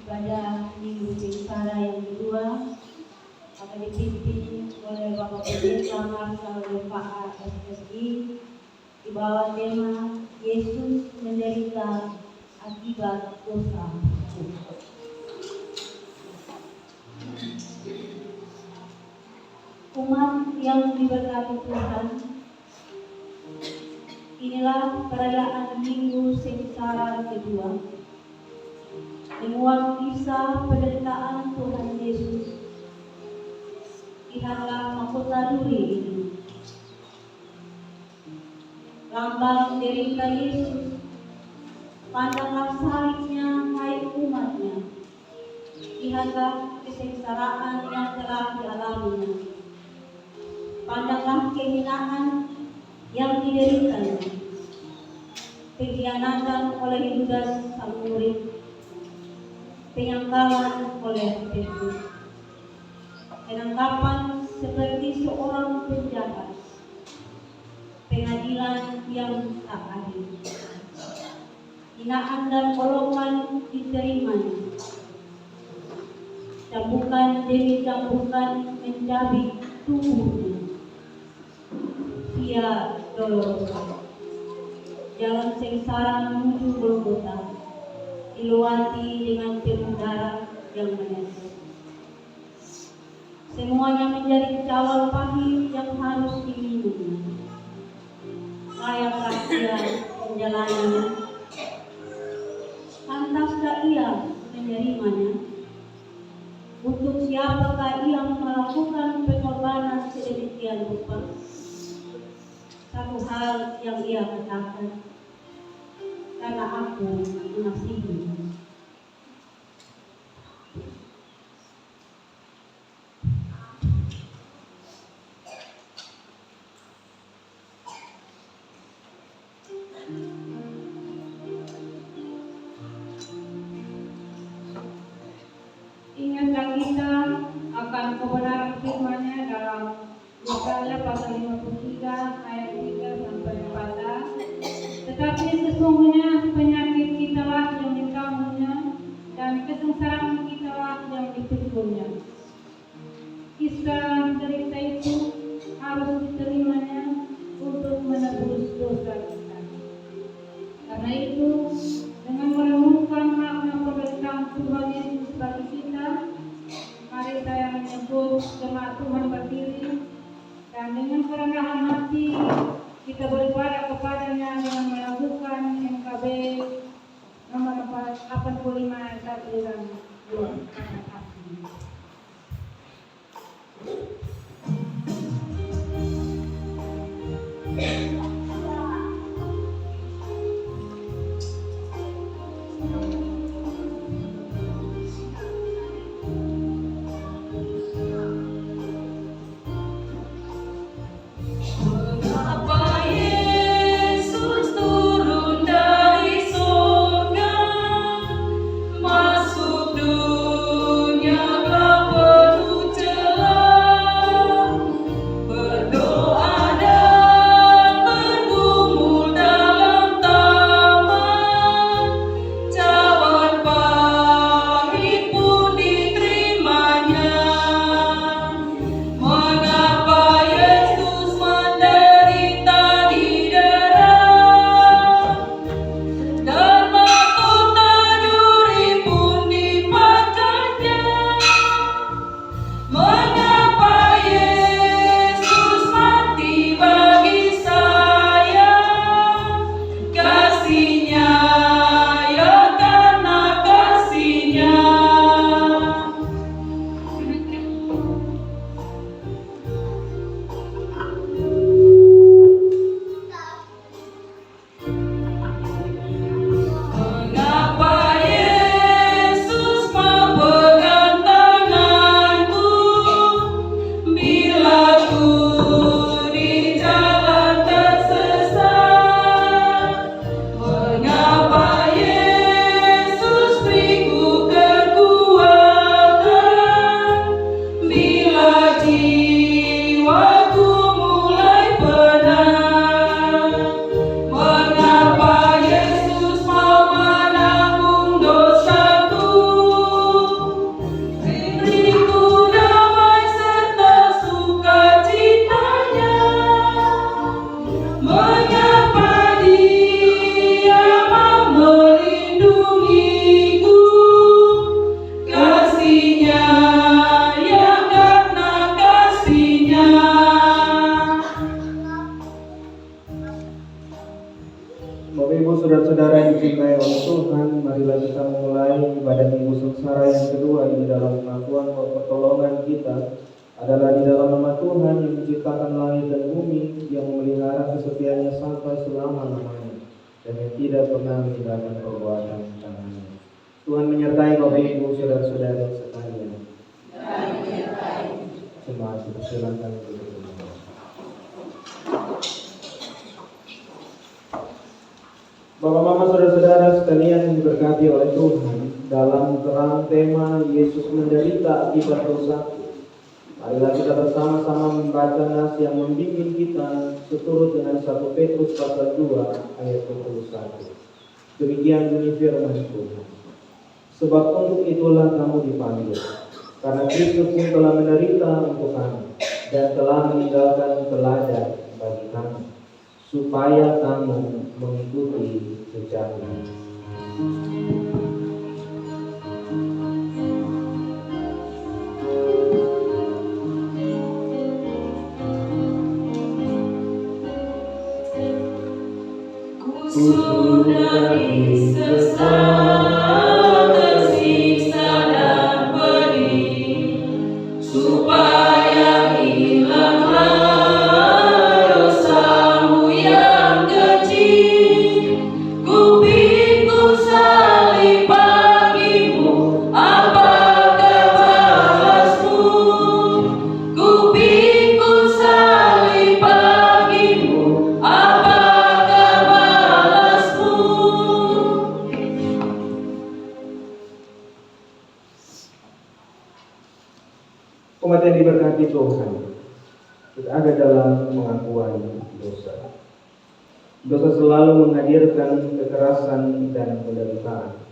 pada minggu Sengsara yang kedua akan dipimpin oleh Bapak Pendeta Marshal LPA SSI di bawah tema Yesus menderita akibat dosa. Umat yang diberkati Tuhan, inilah perayaan Minggu Sengsara kedua, menguak kisah penderitaan Tuhan Yesus. Lihatlah mahkota duri ini, lambang derita Yesus. Pandanglah salibnya, hai umatnya. Lihatlah kesengsaraan yang telah dialaminya. Pandanglah kehinaan yang dideritanya, pengkhianatan oleh Yudas sang murid, penyangkalan oleh Petrus, penangkapan seperti seorang penjahat, pengadilan yang tak adil, hinaan dan golongan diterimanya, cambukan demi cambukan mencabik tubuhnya. Via Dolorosa, jalan sengsara menuju Golgota, dilewati dengan penuh darah yang menetes. Semuanya menjadi cawal pahit yang harus diminumnya. Layakkah ia menjalaninya? Pantaskah ia menerimanya? Untuk siapakah ia melakukan pengorbanan sedemikian rupa? Satu hal yang ia katakan, karena aku mengasihimu. Ingatlah kita akan kebenaran firman-Nya dalam Yesaya pasal 53 ayat 3 sampai 4. Tetapi sesungguhnya penyakit kita lah yang ditanggung-Nya dan kesengsaraan kita lah yang dipikul-Nya. Kisah derita itu harus diterimanya untuk menebus dosa kita. Karena itu, dengan merenungkan makna penderitaan Tuhan Yesus bagi kita, mari saya menyebut jemaat Tuhan berdiri, dan dengan kerendahan hati kita beribadah kepadanya dengan melakukan MKB nomor 85 ayat 1 dan 2. Masuk dunia. kepada minggu sengsara yang kedua di dalam pengakuan bahwa pertolongan kita adalah di dalam nama Tuhan yang menciptakan langit dan bumi, yang memelihara kesetiaannya sampai selama-lamanya, dan yang tidak pernah meninggalkan perbuatan tangannya. Tuhan menyertai Bapak Ibu saudara-saudara sekalian. Jemaat silakan duduk. Bapak Mama saudara-saudara sekalian yang diberkati oleh Tuhan, dalam terang tema Yesus menderita akibat dosa, marilah kita bersama-sama membaca nas yang membimbing kita seturut dengan 1 Petrus pasal 2 ayat 21. Demikian bunyi firman Tuhan. Sebab untuk itulah kamu dipanggil, karena Kristus pun telah menderita untuk kamu dan telah meninggalkan teladan bagi kamu, supaya kamu mengikuti jejaknya. Sudah disesat, tersiksa dan pedih, supaya hilanglah dosamu yang kecil. Ku pikul salib bagimu, apakah balasmu? Ku pikul salib bagimu, apakah balasmu? Umat yang diberkati Tuhan, kita ada dalam pengakuan dosa. Dosa selalu menghadirkan kekerasan dan penderitaan.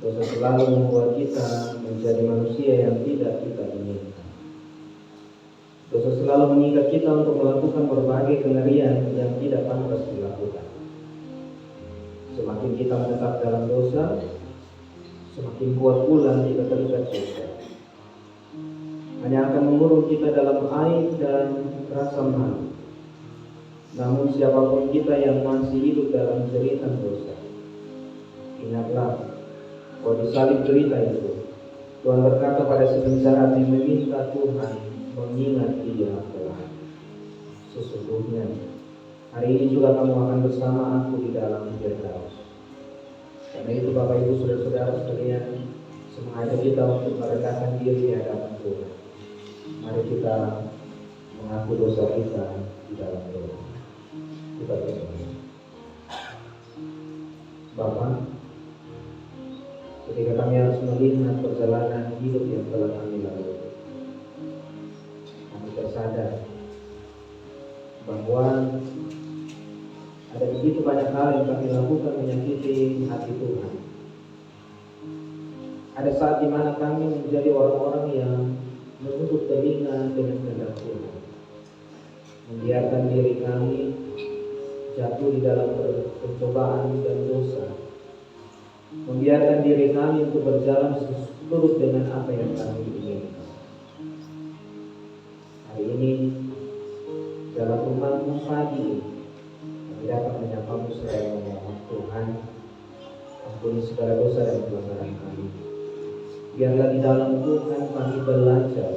Dosa selalu membuat kita menjadi manusia yang tidak kita inginkan. Dosa selalu mengikat kita untuk melakukan berbagai kengerian yang tidak pantas dilakukan. Semakin kita menetap dalam dosa, semakin kuat pula kita terikat dosa. Hanya akan mengurung kita dalam aib dan rasa malu. Namun siapapun kita yang masih hidup dalam jeritan dosa, ingatlah bahwa di salib derita itu Tuhan berkata pada si penjahat yang meminta Tuhan mengingat dia telah. Sesungguhnya hari ini juga kamu akan bersama aku di dalam Firdaus. Karena itu Bapak Ibu saudara-saudara sekalian, semangat kita untuk merendahkan diri di hadapan Tuhan. Mari kita mengaku dosa kita di dalam doa. Kita berdoa. Bapa, ketika kami harus melihat perjalanan hidup yang telah kami lalui, kami tersadar bahwa ada begitu banyak hal yang kami lakukan menyakiti hati Tuhan. Ada saat di mana kami menjadi orang-orang yang menutup telinga dengan kehendak Tuhan, membiarkan diri kami jatuh di dalam pencobaan dan dosa, membiarkan diri kami untuk berjalan seturut dengan apa yang kami inginkan. Hari ini dalam rumahmu pagi, kami dapat menyapamu seraya memohon Tuhan, ampuni segala dosa dan pelanggaran kami. Biarlah di dalam Tuhan kami belajar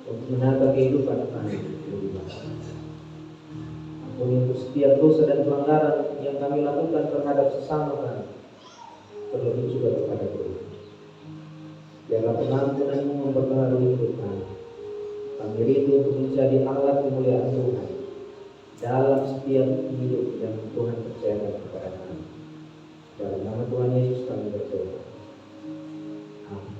untuk menata kehidupan kami lebih baik. Ampuni untuk setiap dosa dan pelanggaran yang kami lakukan terhadap sesama kami, terlebih juga kepada Tuhan. Biarlah pengampunanmu mempengaruhi hidup kami. Kami rindu untuk menjadi alat kemuliaan Tuhan dalam setiap hidup yang Tuhan percayakan kepada kami. Dalam nama Tuhan Yesus kami berdoa. Amin.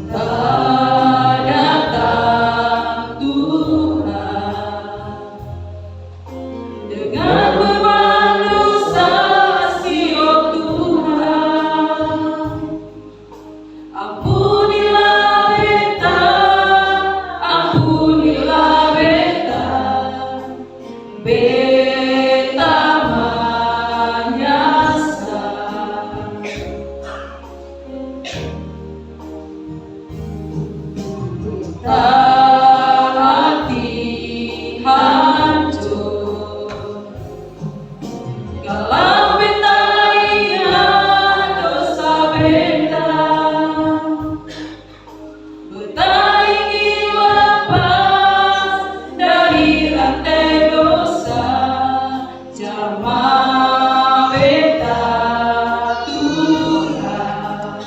Tak hati hancur. Kalau beta ingat dosa beta, beta ingin lepas dari rantai dosa. Jama beta Tuhan,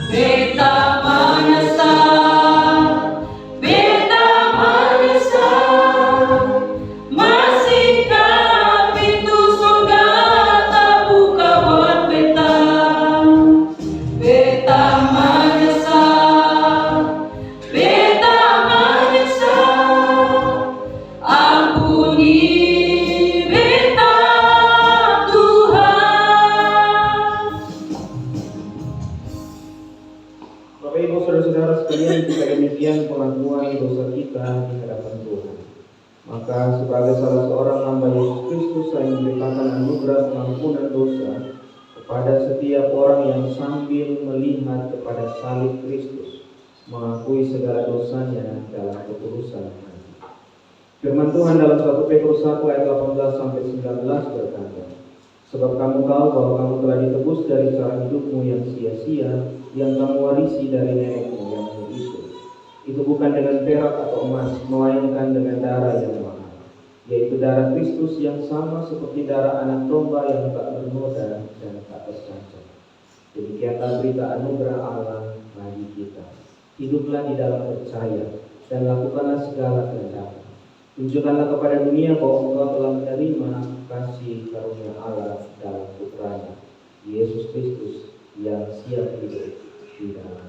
beta menyesal, masihkah pintu surga terbuka buat beta? Beta menyesal, ampuni beta Tuhan. Bapak Ibu saudara-saudara sekalian, jika demikian pengakuan dosa kita di hadapan Tuhan, maka sebagai salah seorang hamba Yesus Kristus saya memberitakan anugerah pengampunan dosa kepada setiap orang yang sambil melihat kepada salib Kristus mengakui segala dosanya dalam ketulusan hati. Firman Tuhan dalam 1 Petrus 1 ayat 18 sampai 19 berkata, sebab kamu tahu bahwa kamu telah ditebus dari cara hidupmu yang sia-sia yang kamu warisi dari nenek moyangmu itu. Itu bukan dengan perak atau emas, melainkan dengan darah yang mahal, yaitu darah Kristus yang sama seperti darah anak domba yang tak bernoda dan tak tercacat. Demikianlah berita anugerah Allah bagi kita. Hiduplah di dalam percaya dan lakukanlah segala kehendak. Tunjukkanlah kepada dunia bahwa engkau telah menerima kasih karunia Allah dalam Putranya, Yesus Kristus, yang siap hidup di dalam.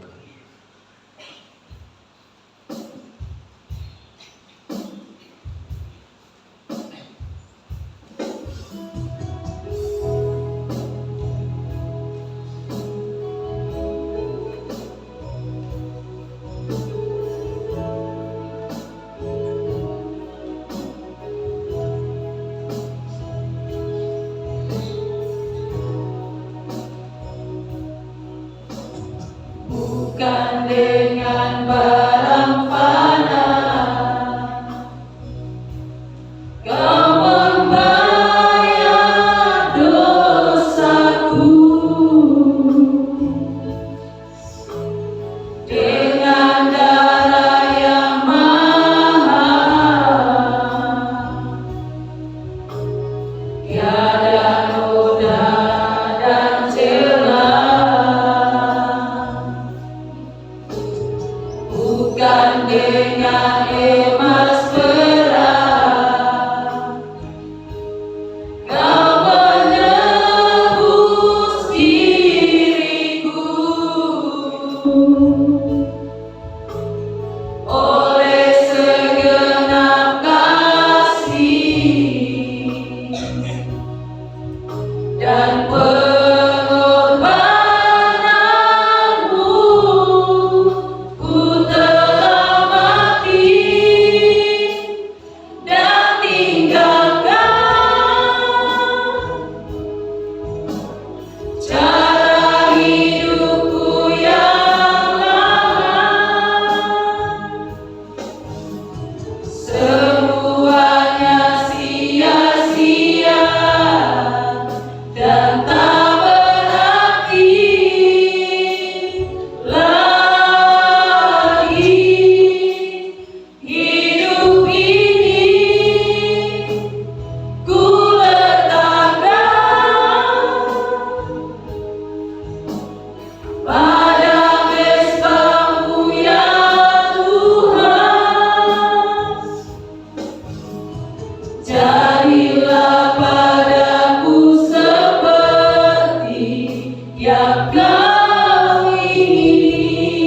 Bukan dengan barang fana kau membayar dosaku, dengan darah yang mahal, tiada noda dan celah. Bukan dengan emas perak kau menebus diriku, oleh segenap kasih dan pengorbananmu. Ku telah mati dan tinggalkan cara hidupku yang lama. Semuanya sia-sia dan tak berarti lagi. Hidup ini ku letakkan pada mesbah-Mu ya Tuhan. Jadilah padaku seperti yang Kau ingini.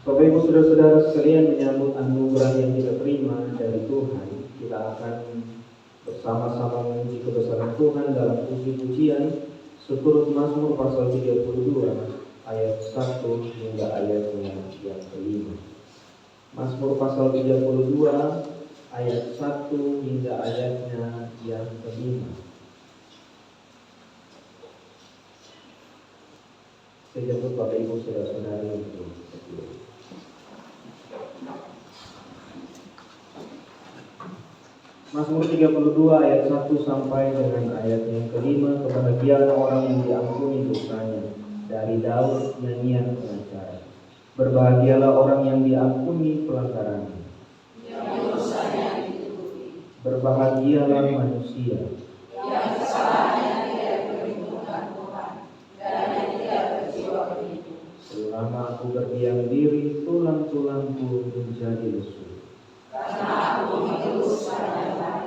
Bapak Ibu saudara-saudara sekalian, menyambut anugerah yang kita terima dari Tuhan, kita akan bersama-sama memuji kebesaran Tuhan dalam puji-pujian seturut Mazmur pasal 32 ayat 1 hingga ayatnya yang kelima. Mazmur pasal 32 ayat 1 hingga ayatnya yang kelima. Saya jemput Bapak Ibu saudara-saudari untuk berdiri. Mazmur 32 ayat 1 sampai dengan ayat yang kelima. Kebahagiaan orang yang diampuni dosanya. Dari Daud, nyanyian pengacara. Berbahagialah orang yang diampuni pelanggarannya. Berbahagialah manusia yang kesalahannya tidak diperhitungkan Tuhan dan yang tidak berjiwa begitu. selama aku berdiam diri, tulang-tulangku menjadi lesu. Karena aku mengelus pada Tuhan.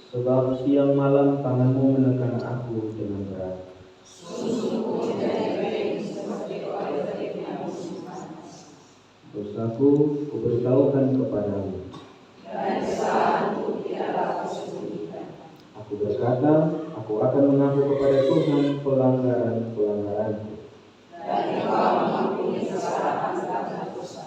Sebab siang malam tanganmu menekan aku dengan berat. Susuku menjadi kering seperti oleh teriknya musim panas. Dosaku kuberitahukan kepadamu. Dan kesalahanku tidaklah kusembunyikan. Aku berkata, aku akan mengaku kepada Tuhan pelanggaran-pelanggaranku. Dan Engkau mengampuni kesalahan dan dosa.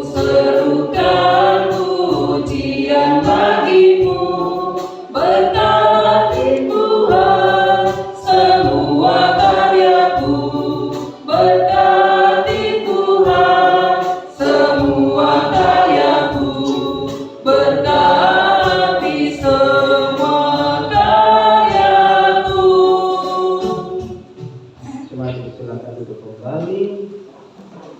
Serukan pujian bagimu, berkati Tuhan semua karyaku, berkati Tuhan semua karyaku, berkati semua karyaku. Mari silakan duduk kembali.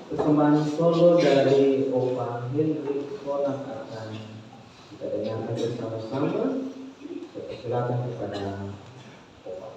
Persembahan solo dari Opa Hendrik Konak akan kita dengarkan bersama-sama. Saya persilakan kepada Opa.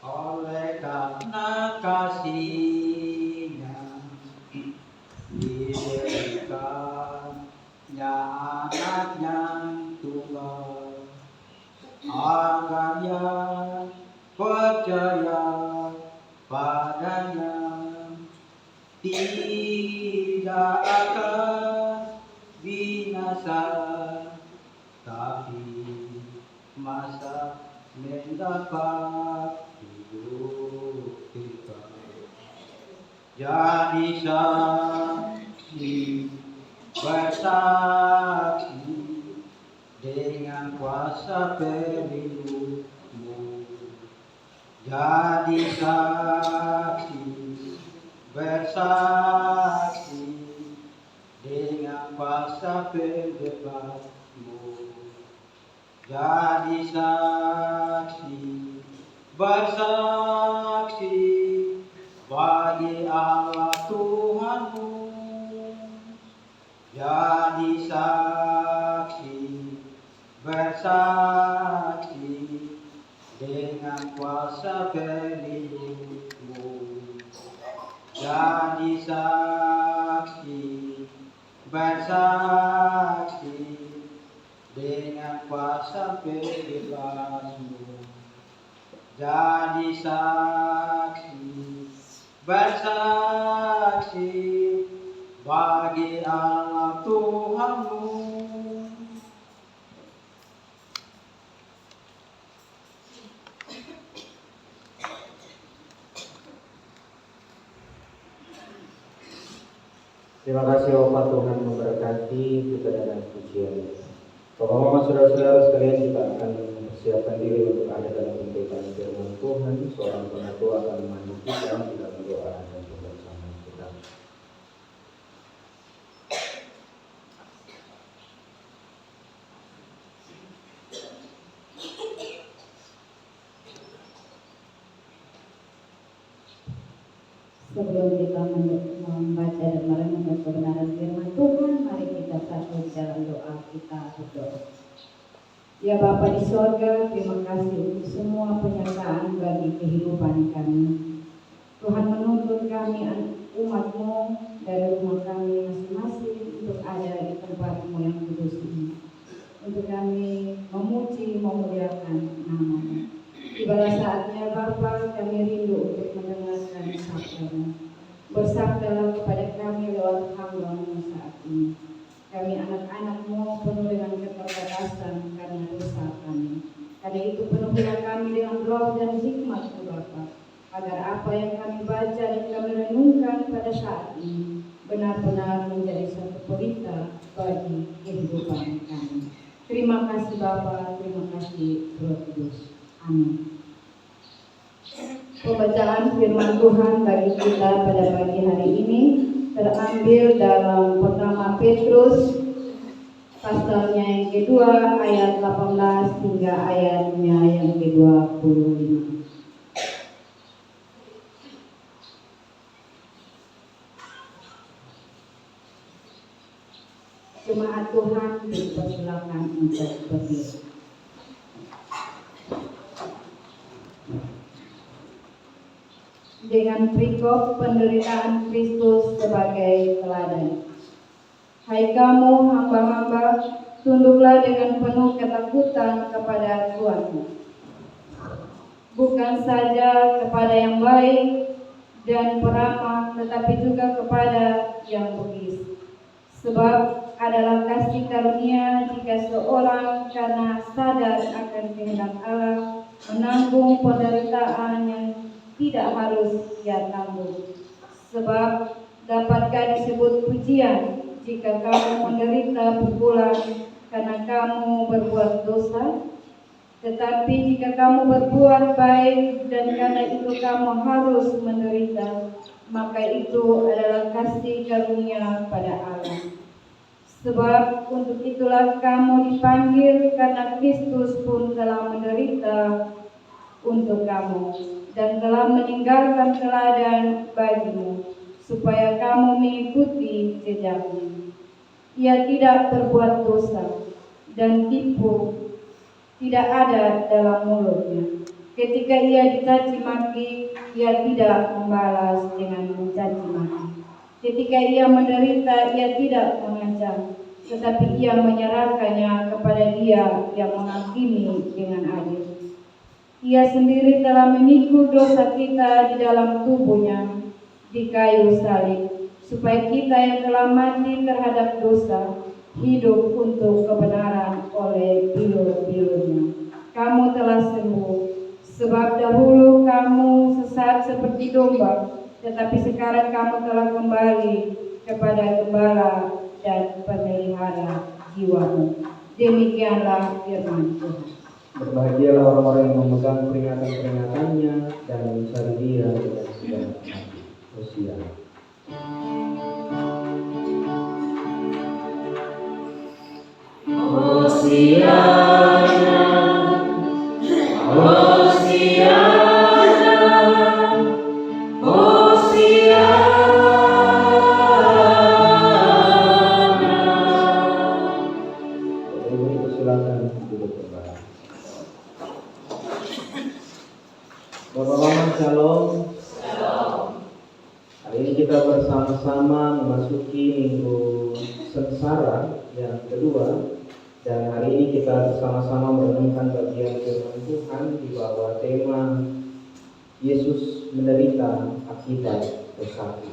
Oleh karena kasih-Nya diberikannya anak yang tunggal, agar yang percaya padanya tidak akan binasa, tapi masa mendapat hidup kekal. Jadi saksi, bersaksi dengan kuasa pelindungmu. Jadi saksi, bersaksi dengan kuasa pelindungmu. Jadi saksi, bersaksi bagi Allah Tuhanmu. Jadi saksi, bersaksi dengan kuasa pelindungmu. Jadi saksi, bersaksi dengan kuasa bebasmu. Jadi saksi, bersaksi bagi Allah Tuhanmu. Terima kasih Bapak, Tuhan memberkati kita dengan pujian. Bapak Mama saudara-saudara sekalian, kita akan mempersiapkan diri untuk ada dalam pemberitaan firman Tuhan. Seorang penatua akan memandu kita di dalam doa dan bersama kita. Sebelum kita membaca dan merenungkan kebenaran firman Tuhan, dalam doa kita berdoa. Ya Bapa di sorga, terima kasih untuk semua penyertaan bagi kehidupan kami. Tuhan menuntut kami umat-Mu dari rumah kami masing-masing untuk ada di tempat-Mu yang kudus ini. Untuk kami memuji, memuliakan nama-Mu. Tibalah saatnya Bapa, kami rindu untuk mendengarkan sabda-Mu. Bersabdalah kepada kami lewat hamba-Mu saat ini. Kami anak-anak-Mu penuh dengan keterbatasan karena dosa kami. Karena itu penuhilah kami dengan roh dan hikmat-Mu Bapa, agar apa yang kami baca dan kami renungkan pada saat ini benar-benar menjadi satu pelita bagi kehidupan kami. Terima kasih Bapa, terima kasih Roh Kudus. Amin. Pembacaan firman Tuhan bagi kita pada pagi hari ini terambil dalam pertama Petrus pasalnya yang kedua ayat 18 hingga ayatnya yang ke-25. Jemaat Tuhan dipersilakan untuk berdiri. Dengan perikop penderitaan Kristus sebagai teladan. Hai kamu hamba-hamba, tunduklah dengan penuh ketakutan kepada Tuhanmu. Bukan saja kepada yang baik dan peramah, tetapi juga kepada yang bugis. Sebab adalah kasih karunia jika seorang karena sadar akan kehendak Allah menanggung penderitaan yang tidak harus ia tanggung. Sebab dapatkah disebut pujian jika kamu menderita berulang karena kamu berbuat dosa? Tetapi jika kamu berbuat baik dan karena itu kamu harus menderita, maka itu adalah kasih karunia pada Allah. Sebab untuk itulah kamu dipanggil, karena Kristus pun telah menderita untuk kamu dan telah meninggalkan teladan bagimu, supaya kamu mengikuti jejaknya. Ia tidak berbuat dosa dan tipu tidak ada dalam mulutnya. Ketika ia dicaci maki, ia tidak membalas dengan mencaci maki. Ketika ia menderita, ia tidak mengancam, tetapi ia menyerahkannya kepada Dia yang menghakimi dengan adil. Ia sendiri telah memikul dosa kita di dalam tubuhnya di kayu salib, supaya kita yang telah mati terhadap dosa hidup untuk kebenaran oleh bilur-bilurnya. Kamu telah sembuh, sebab dahulu kamu sesat seperti domba, tetapi sekarang kamu telah kembali kepada gembala dan pemelihara jiwamu. Demikianlah firman Tuhan. Berbahagialah orang-orang yang memegang peringatan-peringatannya dan mencari Dia dengan segala hati. Hosea. Bapak-bapak shalom. Hari ini kita bersama-sama memasuki minggu sengsara yang kedua, dan hari ini kita bersama-sama merenungkan bagian firman Tuhan di bawah tema Yesus menderita akibat dosaku.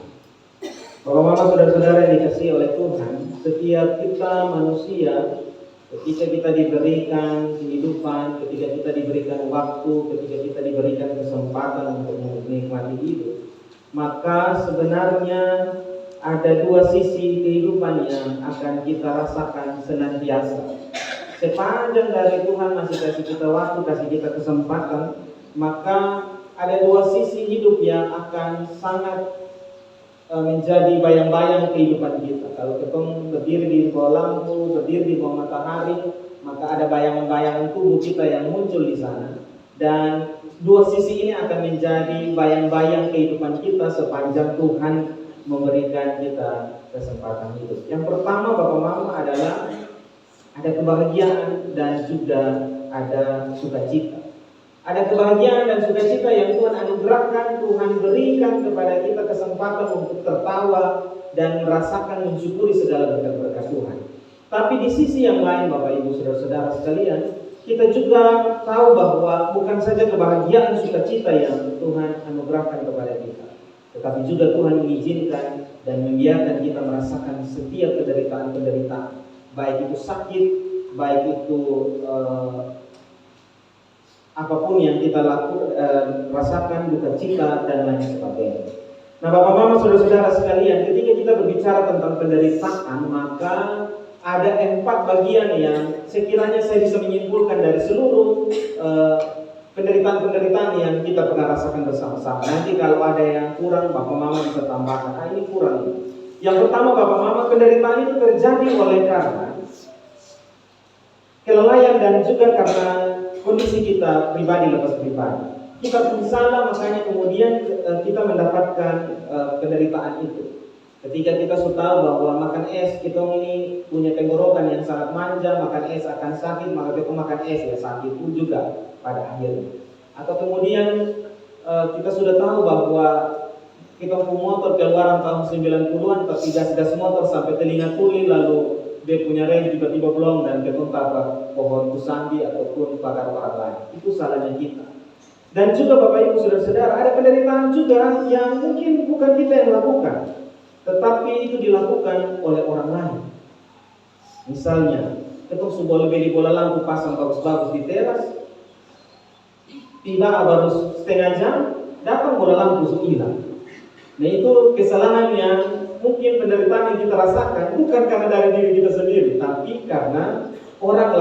Bapak-bapak, saudara-saudara yang dikasihi oleh Tuhan, setiap kita manusia, ketika kita diberikan kehidupan, ketika kita diberikan waktu, ketika kita diberikan kesempatan untuk menikmati hidup, maka sebenarnya ada dua sisi kehidupan yang akan kita rasakan senantiasa. Sepanjang dari Tuhan masih kasih kita waktu, kasih kita kesempatan, maka ada dua sisi hidup yang akan sangat menjadi bayang-bayang kehidupan kita. Kalau kita berdiri di bawah lampu, berdiri di bawah matahari, maka ada bayangan-bayangan tubuh kita yang muncul di sana. Dan dua sisi ini akan menjadi bayang-bayang kehidupan kita sepanjang Tuhan memberikan kita kesempatan hidup. Yang pertama Bapak Mama adalah ada kebahagiaan dan juga ada sukacita. Ada kebahagiaan dan sukacita yang Tuhan anugerahkan, Tuhan berikan kepada kita kesempatan untuk tertawa dan merasakan mensyukuri segala berkat-berkat Tuhan. Tapi di sisi yang lain Bapak Ibu Saudara-saudara sekalian, kita juga tahu bahwa bukan saja kebahagiaan sukacita yang Tuhan anugerahkan kepada kita, tetapi juga Tuhan mengizinkan dan membiarkan kita merasakan setiap penderitaan-penderitaan, baik itu sakit, baik itu apapun yang kita rasakan, duka cita dan lain sebagainya. Nah Bapak Mama Saudara-saudara sekalian, ketika kita berbicara tentang penderitaan, maka ada 4 bagian yang sekiranya saya bisa menyimpulkan dari seluruh penderitaan-penderitaan yang kita pernah rasakan bersama-sama. Nanti kalau ada yang kurang, Bapak Mama bisa tambahkan, ini kurang. Yang pertama Bapak Mama, penderitaan itu terjadi oleh karena kelelayan dan juga karena kondisi kita pribadi lepas pribadi. Kita pun salah, makanya kemudian kita mendapatkan penderitaan itu. Ketika kita sudah tahu bahwa makan es, kita ini punya tenggorokan yang sangat manja, makan es akan sakit, maka kita makan es ya sakit pun juga pada akhirnya. Atau kemudian kita sudah tahu bahwa kita punya motor keluaran tahun 90-an, tapi gas motor sampai telinga tuli, lalu dia punya rem tiba-tiba blong dan kita tabrak pohon kusambi ataupun pagar orang lain. Itu salahnya kita. Dan juga Bapak Ibu Saudara-saudara, ada penderitaan juga yang mungkin bukan kita yang lakukan, tetapi itu dilakukan oleh orang lain. Misalnya, kita sudah beli bola lampu pasang bagus-bagus di teras, tiba baru setengah jam, datang bola lampu hilang. Nah itu kesalahan yang mungkin penderitaan yang kita rasakan bukan karena dari diri kita sendiri, tapi karena orang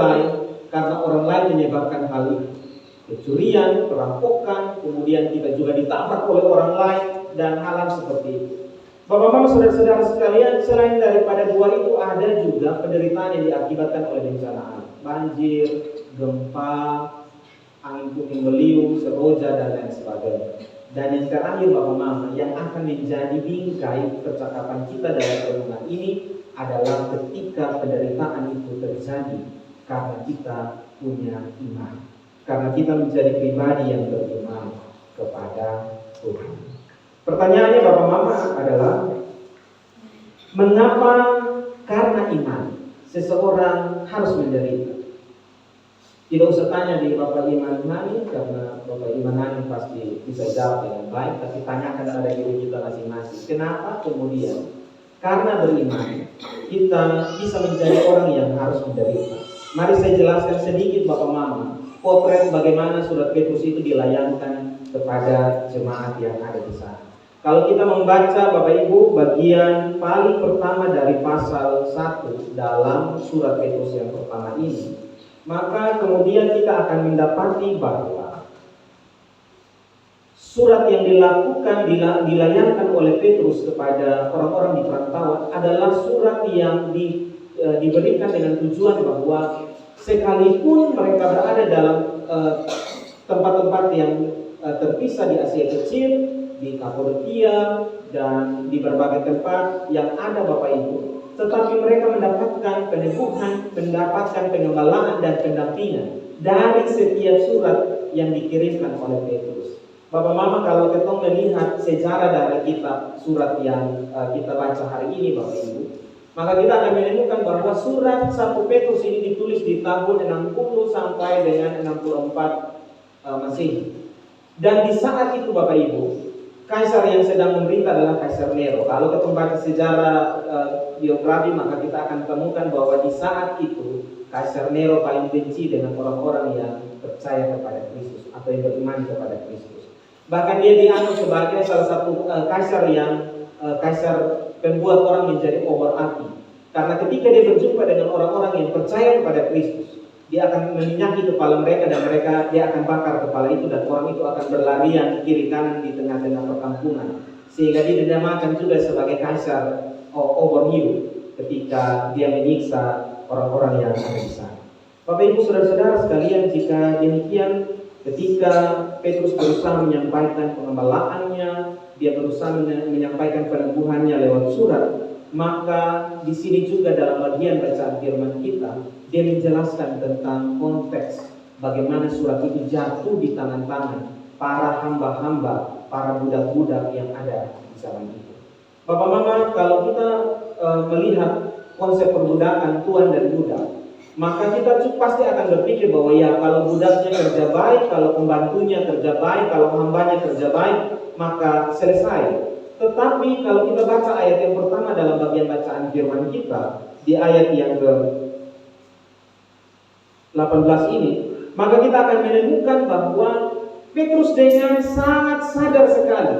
lain menyebabkan hal itu. Kecurian, perampokan, kemudian kita juga ditabrak oleh orang lain dan hal-hal seperti itu. Bapak Mama Saudara-saudara sekalian, selain daripada 2 itu ada juga penderitaan yang diakibatkan oleh bencana alam, banjir, gempa, angin puting beliung, seroja dan lain sebagainya. Dan yang terakhir Bapak Mama, yang akan menjadi bingkai percakapan kita dalam renungan ini adalah ketika penderitaan itu terjadi karena kita punya iman, karena kita menjadi pribadi yang beriman kepada Tuhan. Pertanyaannya Bapak Mama adalah, mengapa karena iman seseorang harus menderita? Tidak usah tanya di Bapak Iman Nani, karena Bapak Iman Nani pasti bisa jawab dengan baik, tapi tanyakan pada diri kita masing-masing. Kenapa kemudian? Karena beriman kita bisa menjadi orang yang harus menderita. Mari saya jelaskan sedikit Bapak Mama, potret bagaimana surat Petrus itu dilayangkan kepada jemaat yang ada di sana. Kalau kita membaca Bapak Ibu bagian paling pertama dari pasal 1 dalam surat Petrus yang pertama ini, maka kemudian kita akan mendapati bahwa surat yang dilayangkan oleh Petrus kepada orang-orang di perantauan adalah surat yang diberikan dengan tujuan bahwa sekalipun mereka berada dalam tempat-tempat yang terpisah di Asia Kecil, di Kapadokia dan di berbagai tempat yang ada Bapak Ibu, tetapi mereka mendapatkan peneguhan, mendapatkan pengembalaan dan pendampingan dari setiap surat yang dikirimkan oleh Petrus. Bapak Mama, kalau kita melihat sejarah dari kitab surat yang kita baca hari ini Bapak Ibu, maka kita akan menemukan bahwa surat 1 Petrus ini ditulis di tahun 60 sampai dengan 64 Masehi. Dan di saat itu Bapak Ibu, Kaisar yang sedang memerintah adalah Kaisar Nero. Kalau kita membaca sejarah biografi, maka kita akan temukan bahwa di saat itu Kaisar Nero paling benci dengan orang-orang yang percaya kepada Kristus atau yang beriman kepada Kristus. Bahkan dia dianggap sebagai salah satu kaisar pembuat orang menjadi obor api. Karena ketika dia berjumpa dengan orang-orang yang percaya kepada Kristus, dia akan meminyaki kepala mereka dan dia akan bakar kepala itu, dan orang itu akan berlarian kiri kanan di tengah-tengah perkampungan, sehingga dia dinamakan juga sebagai kaisar obor hiu ketika dia menyiksa orang-orang yang ada di sana. Bapak Ibu Saudara-saudara sekalian, jika demikian, ketika Petrus berusaha menyampaikan pengembalaannya dia berusaha menyampaikan peneguhannya lewat surat, maka di sini juga dalam bagian bacaan firman kita, dia menjelaskan tentang konteks bagaimana surat itu jatuh di tangan-tangan para hamba-hamba, para budak-budak yang ada di zaman itu. Bapak Mama, kalau kita melihat konsep perbudakan tuan dan budak, maka kita pasti akan berpikir bahwa ya kalau budaknya kerja baik, kalau pembantunya kerja baik, kalau hambanya kerja baik, maka selesai. Tetapi kalau kita baca ayat yang pertama dalam bagian bacaan firman kita, di ayat yang ke-18 ini, maka kita akan menemukan bahwa Petrus dengan sangat sadar sekali.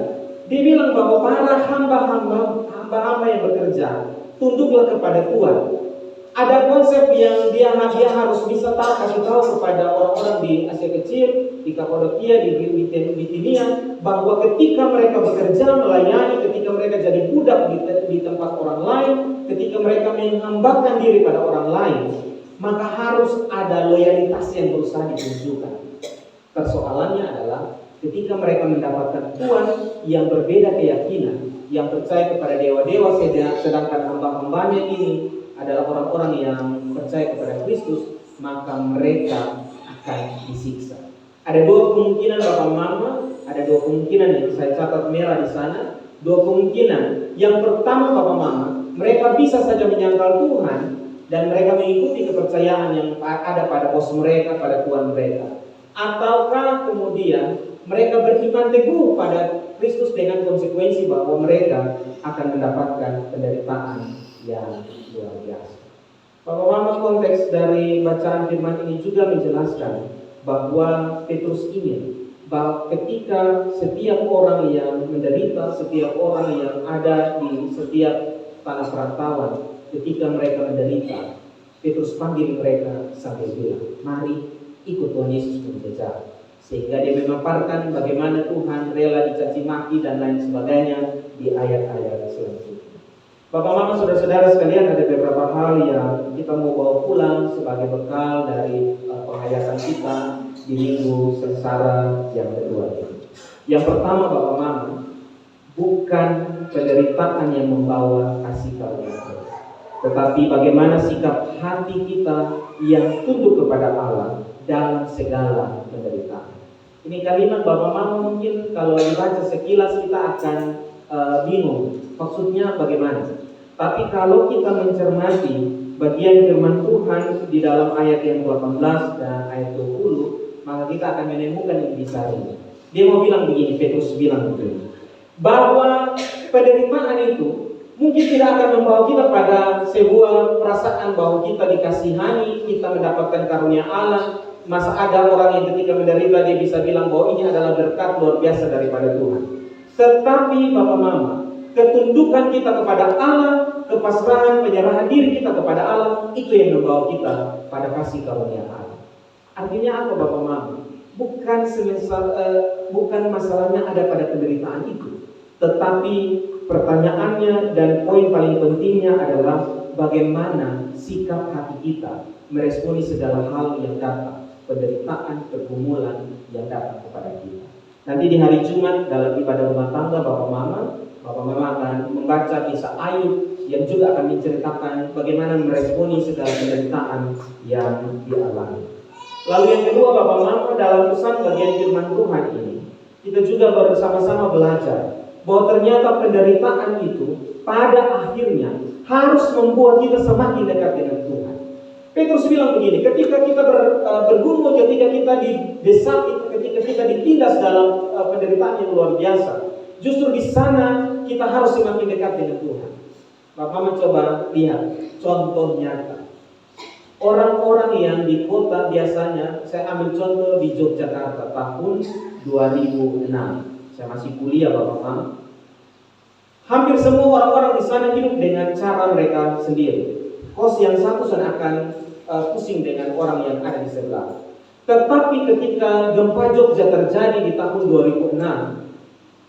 Dia bilang bahwa para hamba-hamba yang bekerja, tunduklah kepada Tuhan. Ada konsep yang dia harus bisa kasih tahu kepada orang-orang di Asia Kecil, di Kapadokia, di Bitinia, bahwa ketika mereka bekerja melayani, ketika mereka jadi budak di tempat orang lain, ketika mereka menghambakan diri pada orang lain, maka harus ada loyalitas yang berusaha ditunjukkan. Persoalannya adalah ketika mereka mendapatkan Tuhan yang berbeda keyakinan, yang percaya kepada dewa-dewa, sedangkan hamba-hambanya ini adalah orang-orang yang percaya kepada Kristus, maka mereka akan disiksa. Ada dua kemungkinan Bapak Mama, ada dua kemungkinan yang saya catat merah di sana. Dua kemungkinan. Yang pertama Bapak Mama, mereka bisa saja menyangkal Tuhan dan mereka mengikuti kepercayaan yang ada pada bos mereka, pada Tuhan mereka. Ataukah kemudian mereka beriman teguh pada Kristus dengan konsekuensi bahwa mereka akan mendapatkan penderitaan yang luar biasa. Bapak Mama, konteks dari bacaan firman ini juga menjelaskan bahwa Petrus ingin bahwa ketika setiap orang yang menderita, setiap orang yang ada di setiap tanah perantauan, ketika mereka menderita, Petrus panggil mereka sambil bilang, mari ikut Tuhan Yesus menjejak. Sehingga dia memaparkan bagaimana Tuhan rela dicaci maki dan lain sebagainya di ayat-ayat selanjutnya. Bapak Mama, saudara-saudara sekalian, ada beberapa hal yang kita mau bawa pulang sebagai bekal dari penghayatan kita di minggu sengsara yang kedua ini. Yang pertama Bapak Mama, bukan penderitaan yang membawa kasih karunia Allah, tetapi bagaimana sikap hati kita yang tunduk kepada Allah dalam segala penderitaan. Ini kalimat Bapak Mama mungkin kalau dibaca sekilas kita akan bingung maksudnya bagaimana. Tapi kalau kita mencermati bagian firman Tuhan di dalam ayat yang 18 dan ayat 20, maka kita akan menemukan yang besar ini. Dia mau bilang begini, Petrus bilang begini, bahwa penderitaan itu mungkin tidak akan membawa kita pada sebuah perasaan bahwa kita dikasihani, kita mendapatkan karunia Allah. Masa ada orang yang ketika menderita dia bisa bilang bahwa ini adalah berkat luar biasa daripada Tuhan. Tetapi Bapak Mama, ketundukan kita kepada Allah, kepasrahan, penyerahan diri kita kepada Allah, itu yang membawa kita pada kasih karunia Allah. Artinya apa Bapak Mama? Bukan masalahnya ada pada penderitaan itu, tetapi pertanyaannya dan poin paling pentingnya adalah bagaimana sikap hati kita meresponi segala hal yang datang, penderitaan, pergumulan yang datang kepada kita. Nanti di hari Jumat dalam ibadah rumah tangga Bapak Mama akan membaca kisah Ayub yang juga akan menceritakan bagaimana meresponi segala penderitaan yang dialami. Lalu yang kedua Bapak Mama, dalam pesan bagian firman Tuhan ini, kita juga bersama-sama belajar bahwa ternyata penderitaan itu pada akhirnya harus membuat kita semakin dekat dengan Tuhan. Petrus bilang begini, ketika kita bergumul, ketika kita didesak, ketika kita ditindas dalam penderitaan yang luar biasa, justru di sana kita harus semakin dekat dengan Tuhan. Bapak Mama coba lihat contoh nyata. Orang-orang yang di kota biasanya, saya ambil contoh di Yogyakarta tahun 2006. Saya masih kuliah Bapak Mama. Hampir semua orang-orang di sana hidup dengan cara mereka sendiri. Kos yang satu seakan pusing dengan orang yang ada di sebelah. Tetapi ketika gempa Jogja terjadi di tahun 2006,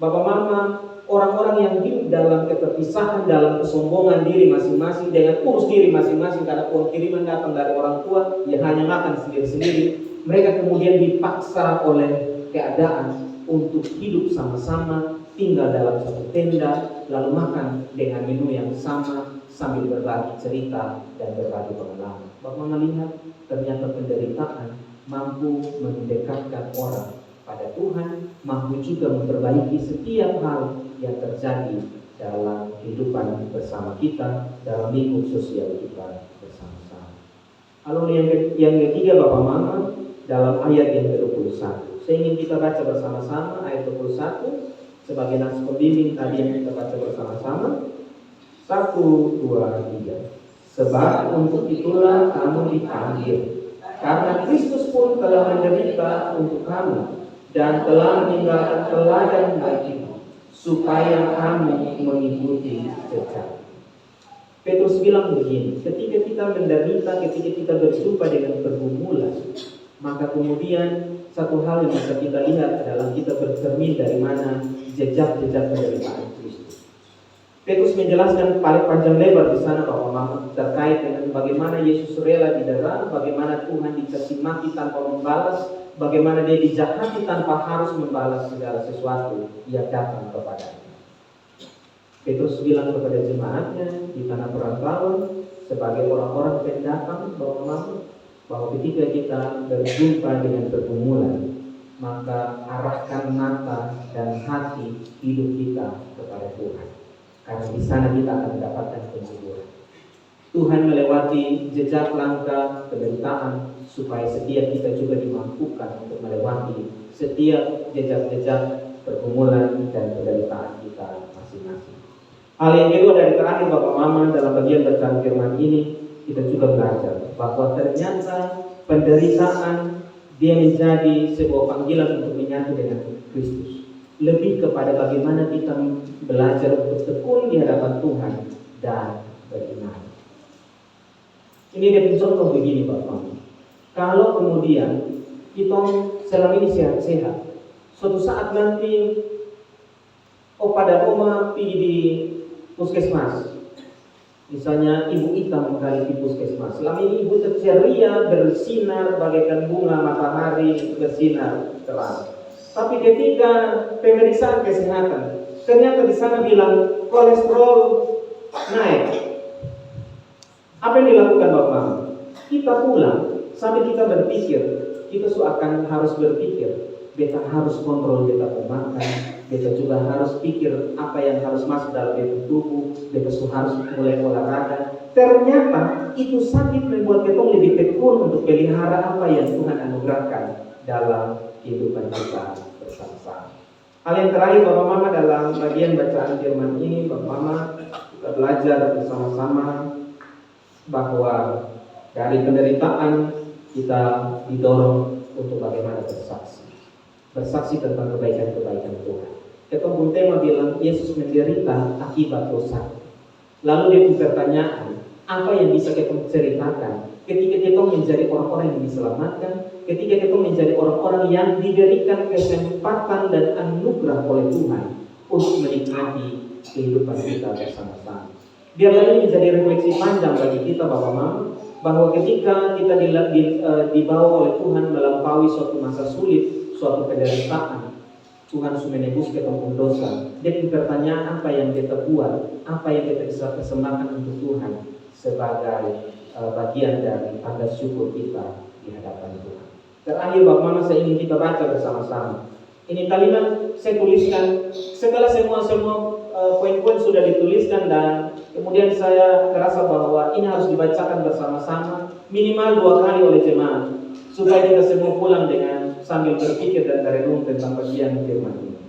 Bapak Mama, orang-orang yang hidup dalam keterpisahan, dalam kesombongan diri masing-masing, dengan urus diri masing-masing karena uang kiriman datang dari orang tua, ya hanya makan sendiri-sendiri. Mereka kemudian dipaksa oleh keadaan untuk hidup sama-sama tinggal dalam satu tenda, lalu makan dengan menu yang sama sambil berbagi cerita dan berbagi pengalaman. Bapak Mama lihat ternyata penderitaan mampu mendekatkan orang pada Tuhan, mampu juga memperbaiki setiap hal yang terjadi dalam kehidupan bersama kita, dalam lingkup sosial kita bersama-sama. Lalu yang ketiga Bapak Mama, dalam ayat yang ke-21. Saya ingin kita baca bersama-sama ayat 21 sebagai nas pembimbing tadi yang kita baca bersama-sama. 1, 2, 3. Sebab untuk itulah kamu dipanggil, karena Kristus pun telah menderita untuk kamu dan telah meninggalkan teladan bagimu, supaya kamu mengikuti jejak. Petrus bilang begini, ketika kita menderita, ketika kita berjumpa dengan pergumulan, maka kemudian satu hal yang bisa kita lihat adalah kita bercermin dari mana jejak-jejak penderitaan Kristus. Petrus menjelaskan paling panjang lebar di sana Bapak Mama terkait dengan bagaimana Yesus rela didera, bagaimana Tuhan dicaci maki tanpa membalas, bagaimana dia dijahati tanpa harus membalas segala sesuatu yang datang kepadanya. Petrus bilang kepada jemaatnya di tanah perantauan sebagai orang-orang pendatang Bapak Mama, bahwa ketika kita berjumpa dengan pergumulan, maka arahkan mata dan hati hidup kita kepada Tuhan. Karena di sana kita akan mendapatkan kehidupan. Tuhan melewati jejak langkah penderitaan supaya setiap kita juga dimampukan untuk melewati setiap jejak-jejak pergumulan dan penderitaan kita masing-masing. Hal yang kedua dari terakhir Bapak Mama dalam bagian bacaan firman ini, kita juga belajar bahwa ternyata penderitaan dia menjadi sebuah panggilan untuk menyatu dengan Kristus. Lebih kepada bagaimana kita belajar untuk tekun di hadapan Tuhan dan beriman. Ini dia contoh begini Bapak. Kalau kemudian kita selama ini sehat-sehat, suatu saat nanti pada Oma pergi di puskesmas, misalnya Ibu Ita menggali di puskesmas. Selama ini Ibu ceria, bersinar bagaikan bunga matahari bersinar terang. Tapi ketika pemeriksaan kesehatan, ternyata di sana bilang kolesterol naik. Apa yang dilakukan Bapak? Kita pulang sambil kita berpikir, kita akan harus berpikir, beta harus kontrol beta makan, beta juga harus pikir apa yang harus masuk dalam beta tubuh, beta harus mulai olahraga. Ternyata itu sakit membuat kita lebih tekun untuk pelihara apa yang Tuhan anugerahkan dalam kehidupan kita bersama-sama. Hal yang terakhir Bapak Mama dalam bagian bacaan firman ini, Bapak Mama kita belajar bersama-sama bahwa dari penderitaan kita didorong untuk bagaimana bersaksi tentang kebaikan-kebaikan Tuhan. Ketua tema bilang Yesus menderita akibat dosa. Lalu dia pertanyaan, apa yang bisa kita ceritakan ketika kita menjadi orang-orang yang diselamatkan, ketika kita menjadi orang-orang yang diberikan kesempatan dan anugerah oleh Tuhan untuk menikmati kehidupan kita bersama-sama. Biarlah ini menjadi refleksi panjang bagi kita Bapak Mama, bahwa ketika kita dibawa oleh Tuhan melampaui suatu masa sulit, suatu penderitaan, Tuhan sudah menebus ketempun dosa. Dia pertanyaan apa yang kita buat, apa yang kita bisa persembahkan untuk Tuhan sebagai bagian dari tanda syukur kita di hadapan Tuhan. Terakhir Bapak Mama, saya ingin kita baca bersama-sama. Ini kalimat saya tuliskan, semua poin-poin sudah dituliskan, dan kemudian saya terasa bahwa ini harus dibacakan bersama-sama minimal 2 kali oleh jemaat supaya kita semua pulang dengan sambil berpikir dan merenung tentang bagian firman ini.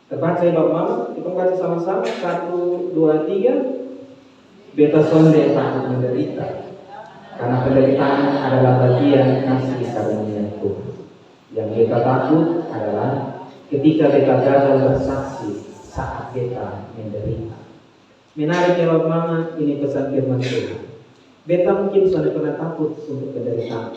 Terbaca ya Bapak Mama, kita baca sama-sama 1, 2, 3. Beta sonde takut menderita, karena penderitaan adalah bagian kasih karunia Tuhan. Yang beta takut adalah ketika beta gagal bersaksi saat beta menderita. Menarik ya Bapak Mama, ini pesan firman Tuhan. Beta mungkin sudah pernah takut untuk penderitaan,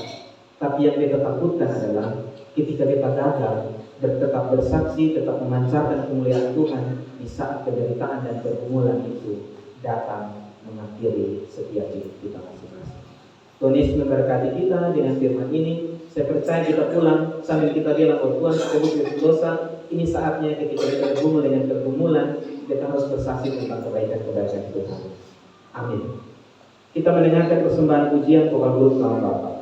tapi yang beta takutkan adalah ketika beta gagal tetap bersaksi, tetap memancarkan kemuliaan Tuhan di saat penderitaan dan pergumulan itu datang mengakhiri setiap hidup kita masing-masing. Tuhan Yesus memberkati kita dengan firman ini. Saya percaya kita pulang sambil kita bilang, oh Tuhan, saya dosa. Ini saatnya ketika kita bergumul dengan pergumulan, kita harus bersaksi tentang kebaikan-kebaikan Tuhan. Amin. Kita mendengarkan persembahan pujian Pokabut nama Bapa.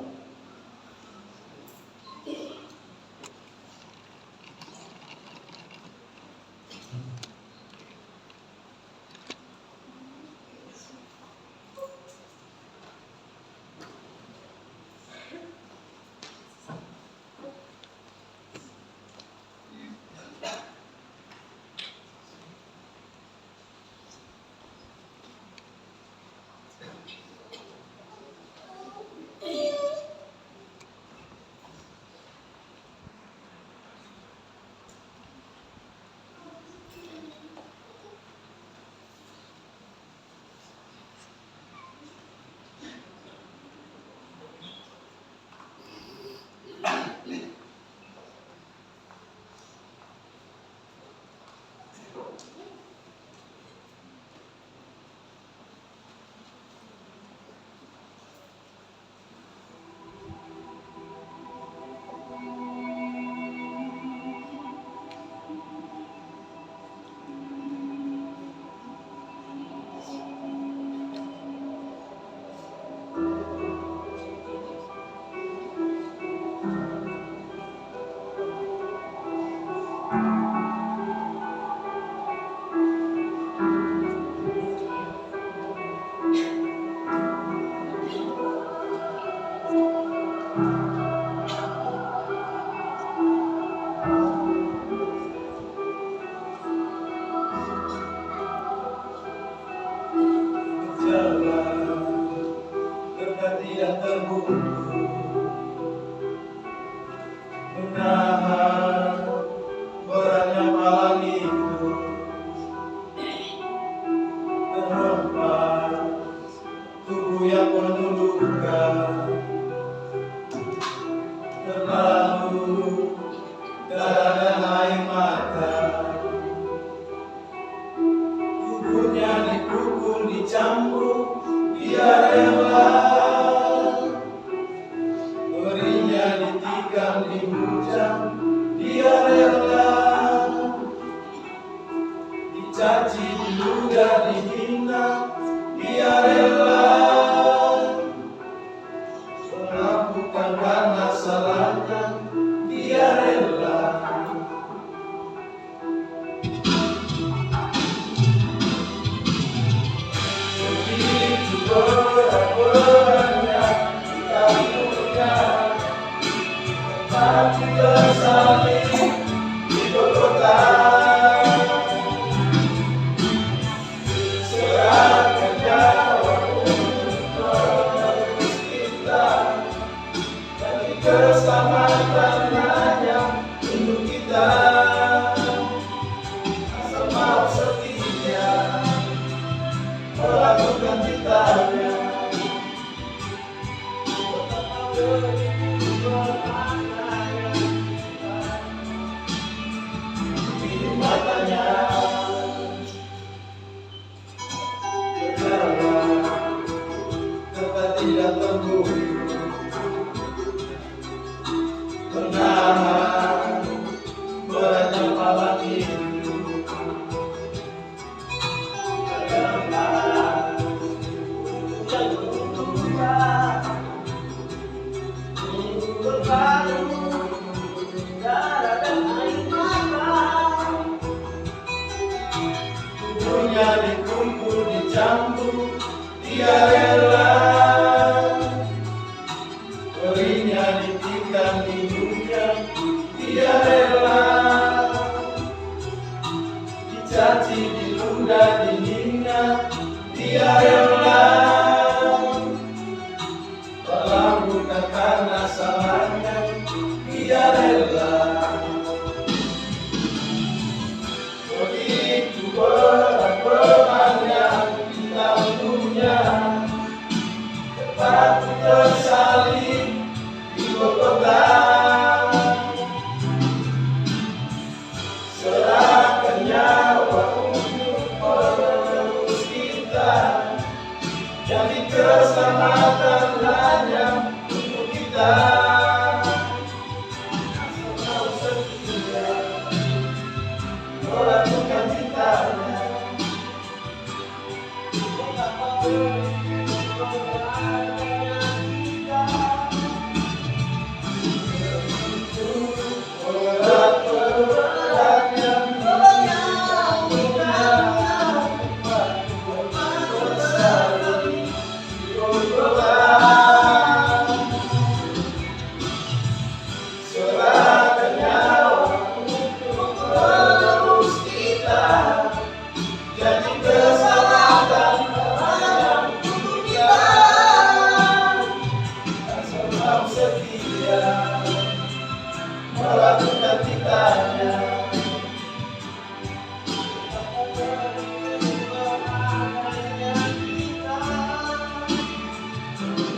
segala cita-citanya.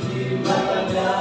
Di matanya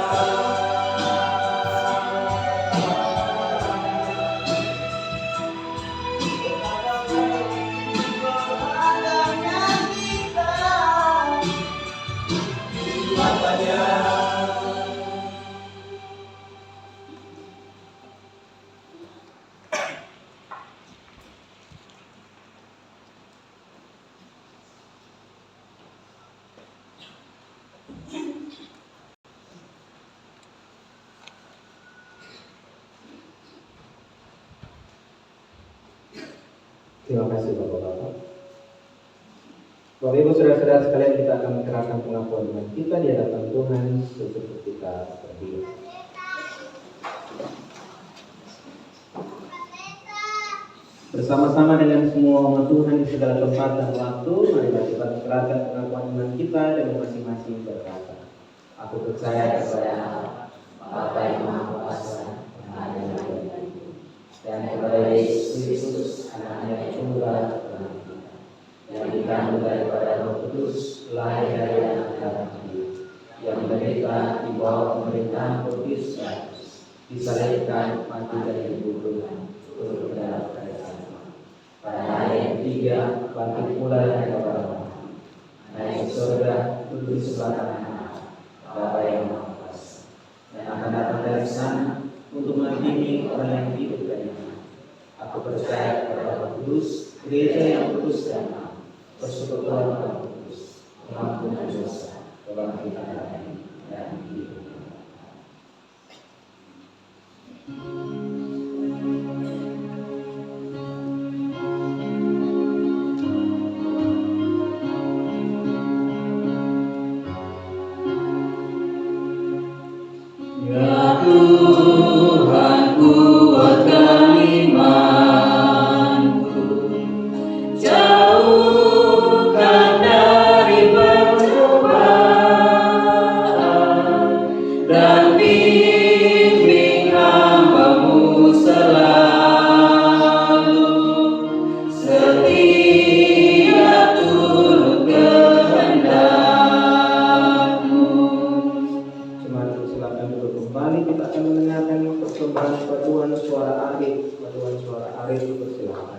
Terima kasih Bapak-Bapak. Bapak Ibu Saudara-saudara sekalian, kita akan menyerahkan pengakuan iman kita di hadapan Tuhan sesudah kita berdiri. Bersama-sama dengan semua umat Tuhan di segala tempat dan waktu, mari kita menyerahkan pengakuan iman kita dengan masing-masing berkata, aku percaya kepada Bapa yang Maha Kuasa, dan kepada Yesus Kristus, Anaknya yang tunggal Tuhan kita, yang dikandung daripada Roh Kudus, lahir dari anak darah Maria, yang menderita di bawah pemerintahan Pontius Pilatus, disalibkan, mati dan dikuburkan, turun ke dalam kerajaan. Pada hari yang ketiga, bangkit pula dari kepada mati, naik ke surga, duduk di sebelah kanan Bapa yang Maha Kuasa, dan akan datang dari sana untuk menghakimi orang yang hidup dan yang mati. Aku percaya kepada Roh Kudus, gereja yang kudus dan am, persekutuan orang kudus, pengampunan dosa, kebangkitan dan hidup. Ya Tuhan, kuatkan imanku, jauhkan dari pencobaan, dan bimbing hamba-Mu selalu setia turut kehendak-Mu. Jemaat silakan duduk kembali. Kita akan mendengarkan persembahan paduan suara Arif. Paduan suara Arif, persilakan.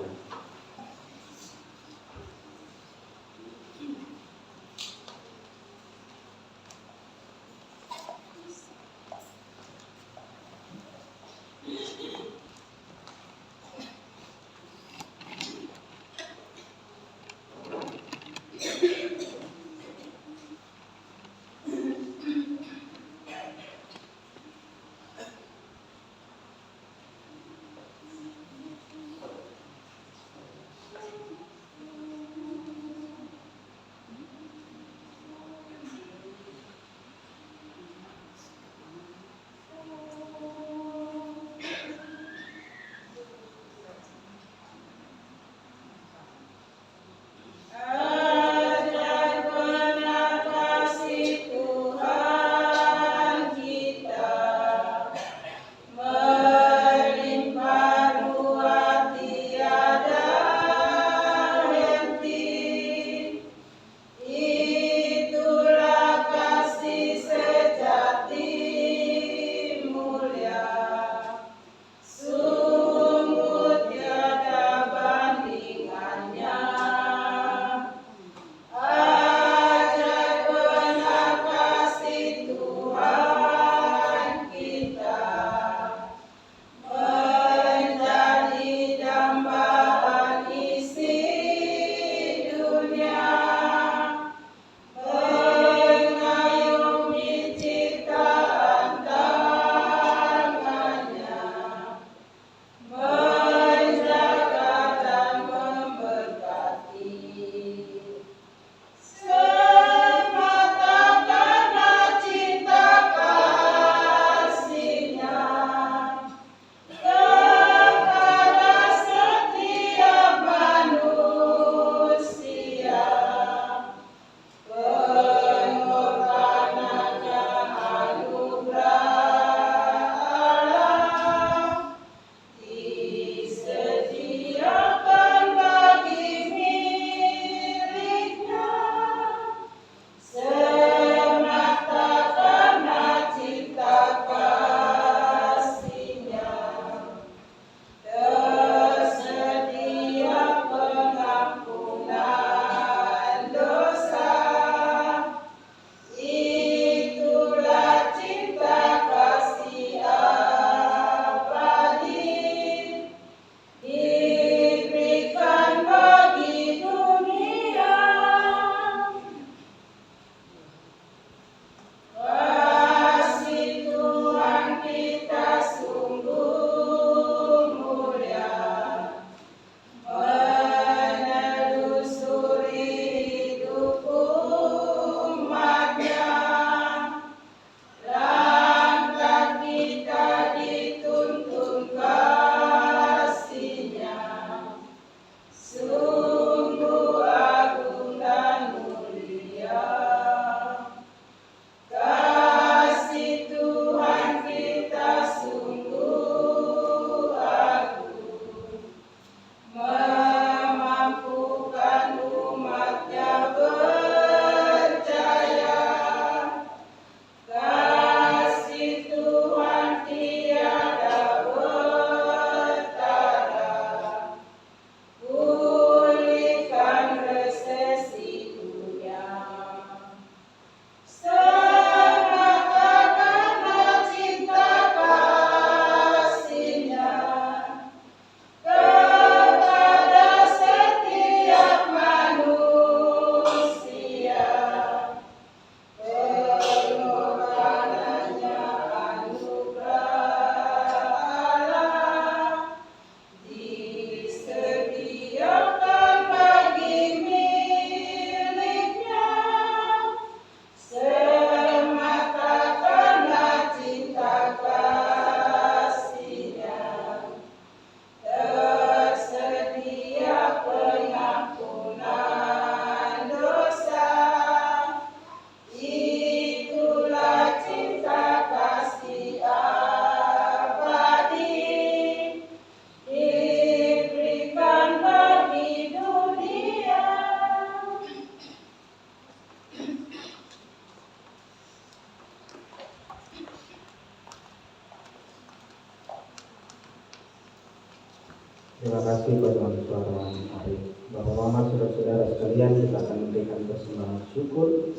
Terima kasih Bapak Suara Arif. Bapak Mama, saudara-saudara sekalian, kita akan memberikan persembahan syukur.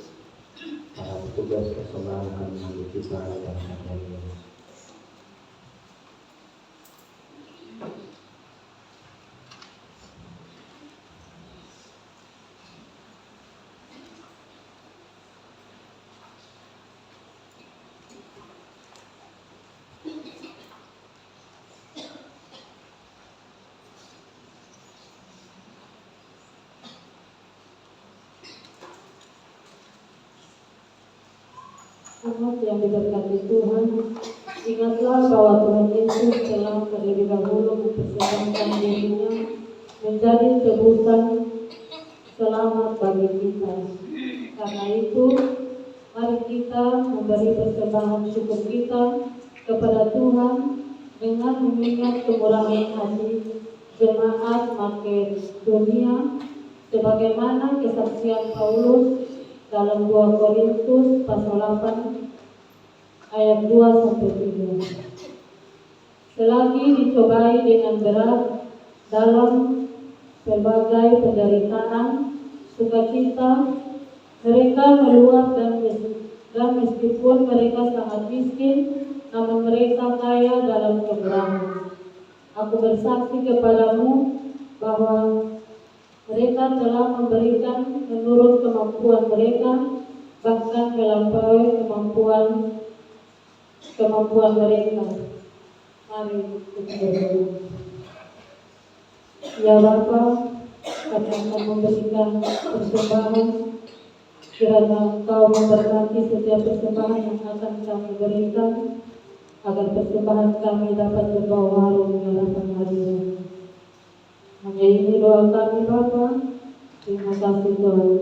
Para petugas persembahan akan mengambil kita dan hari ini. Anak yang diberkati Tuhan, ingatlah bahwa Tuhan Yesus telah terlebih dahulu mempersembahkan dirinya menjadi tebusan selamat bagi kita. Karena itu, mari kita memberi persembahan syukur kita kepada Tuhan dengan mengingat kemurahan hati jemaat Makedonia, sebagaimana kesaksian Paulus dalam 2 Korintus pasal 8 ayat 2-3. Selagi dicobai dengan berat dalam berbagai penderitaan, sukacita mereka meluap dan meskipun mereka sangat miskin, namun mereka kaya dalam kemurahan. Aku bersaksi kepadamu bahwa mereka telah memberikan menurut kemampuan mereka, bahkan melampaui kemampuan mereka. Mari kita berdoa. Ya Bapa, kami akan memberikan persembahan. Kiranya Engkau memberkati setiap persembahan yang akan kami berikan, agar persembahan kami dapat membawa harum di hadapan hadirat. Hanya ini doa kami Bapa. Terima kasih Tuhan.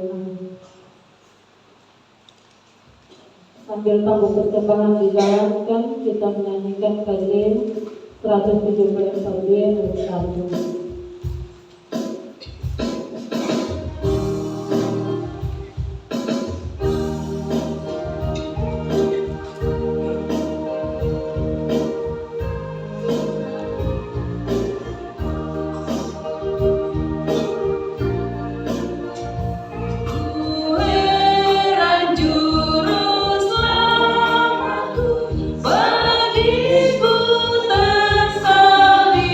Sambil tabung persembahan dijalankan, kita menyanyikan KJ 174 ayat 1. Bagiku tersalib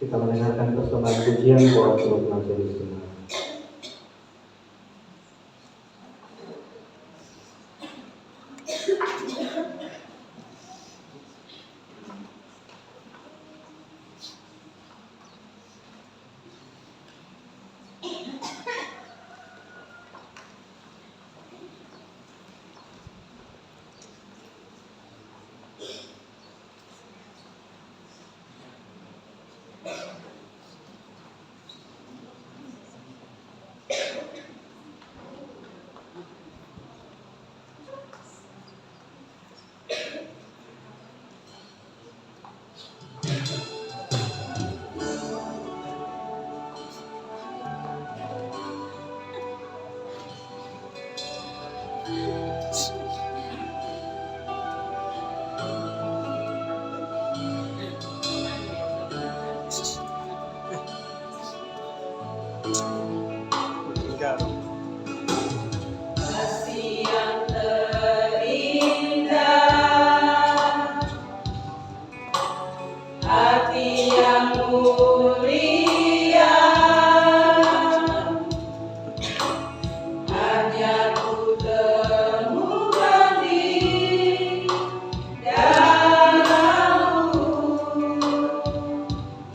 Kita mendengarkan persembahan pujian buat seluruh majelis Tuhan. Kasih yang terindah, hati yang mulia, hanya ku temukan di dalam-Mu,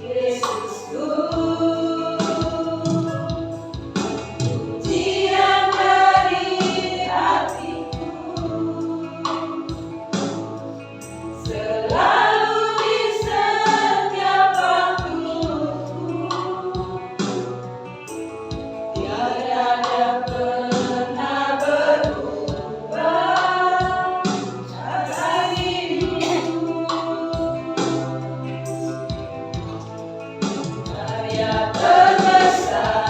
Yesusku. Pujian dari hatiku, selalu di setiap waktuku, tiada pernah berubah kasih-Mu. Karya terbesar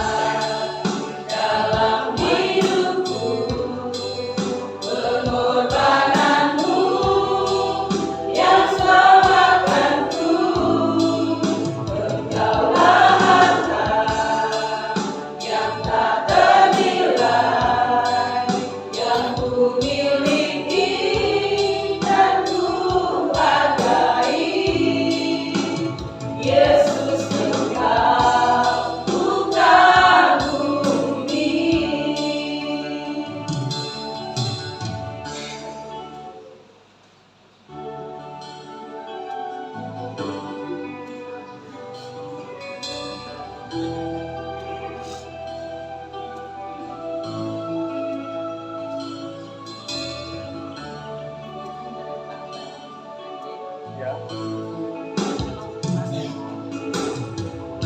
dalam hidupku, pengorbananmu yang selamatkanku. Engkaulah harta yang tak ternilai, yang ku miliki dan ku hargai. Yesus, Engkau bukan bumi.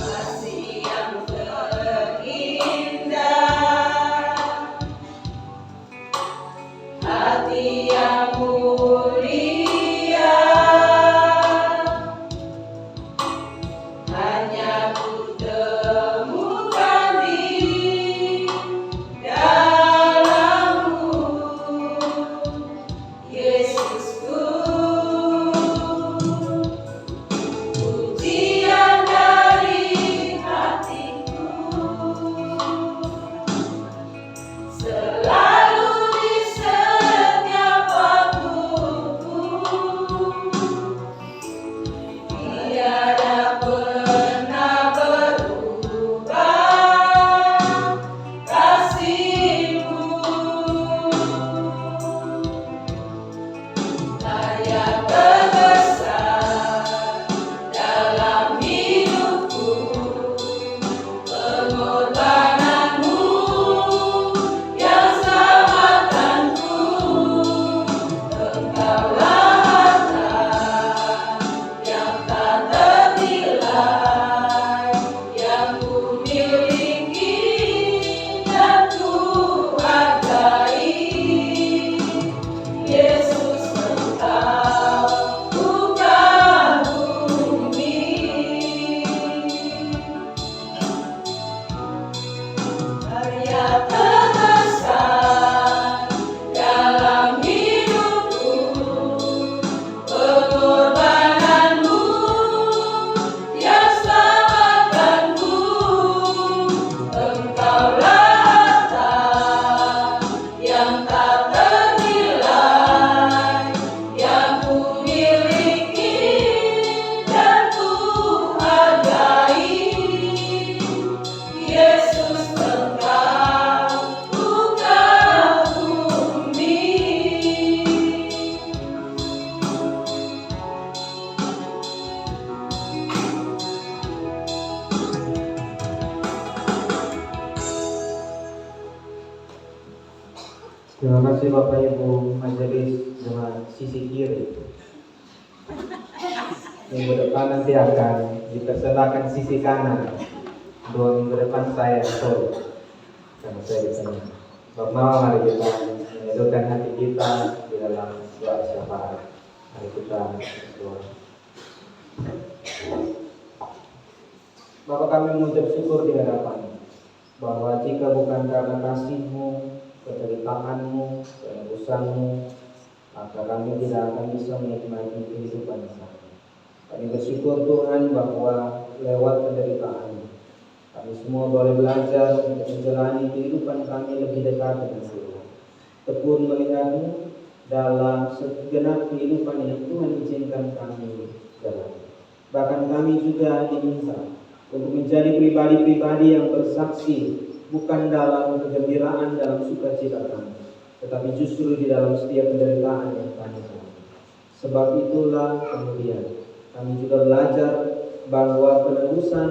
Kasih yang terindah, hati yang mulia, hanya ku temukan di dalam-Mu, Yesusku. Terima kasih Bapak Ibu Majelis dengan sisi kiri. Minggu depan nanti akan dipersembahkan sisi kanan. 2 minggu depan saya solo. Karena saya di sana. Bapak, mari kita menyedihkan hati kita di dalam doa syafaat. Mari kita berdoa. Bapak, kami mengucap syukur di hadapan bahwa jika bukan karena kasih-Mu, keteritaanmu, kenebusanmu, maka kami tidak akan bisa menikmati kehidupan ini. Kami bersyukur Tuhan bahwa lewat penderitaan kami semua boleh belajar untuk menjalani kehidupan kami lebih dekat dengan Tuhan. Tekun melihat-Mu dalam segenap kehidupan yang Tuhan izinkan kami jalani. Bahkan kami juga diminta untuk menjadi pribadi-pribadi yang bersaksi bukan dalam kegembiraan, dalam sukacita kami, tetapi justru di dalam setiap penderitaan yang kami alami. Sebab itulah kemudian kami juga belajar bahwa penebusan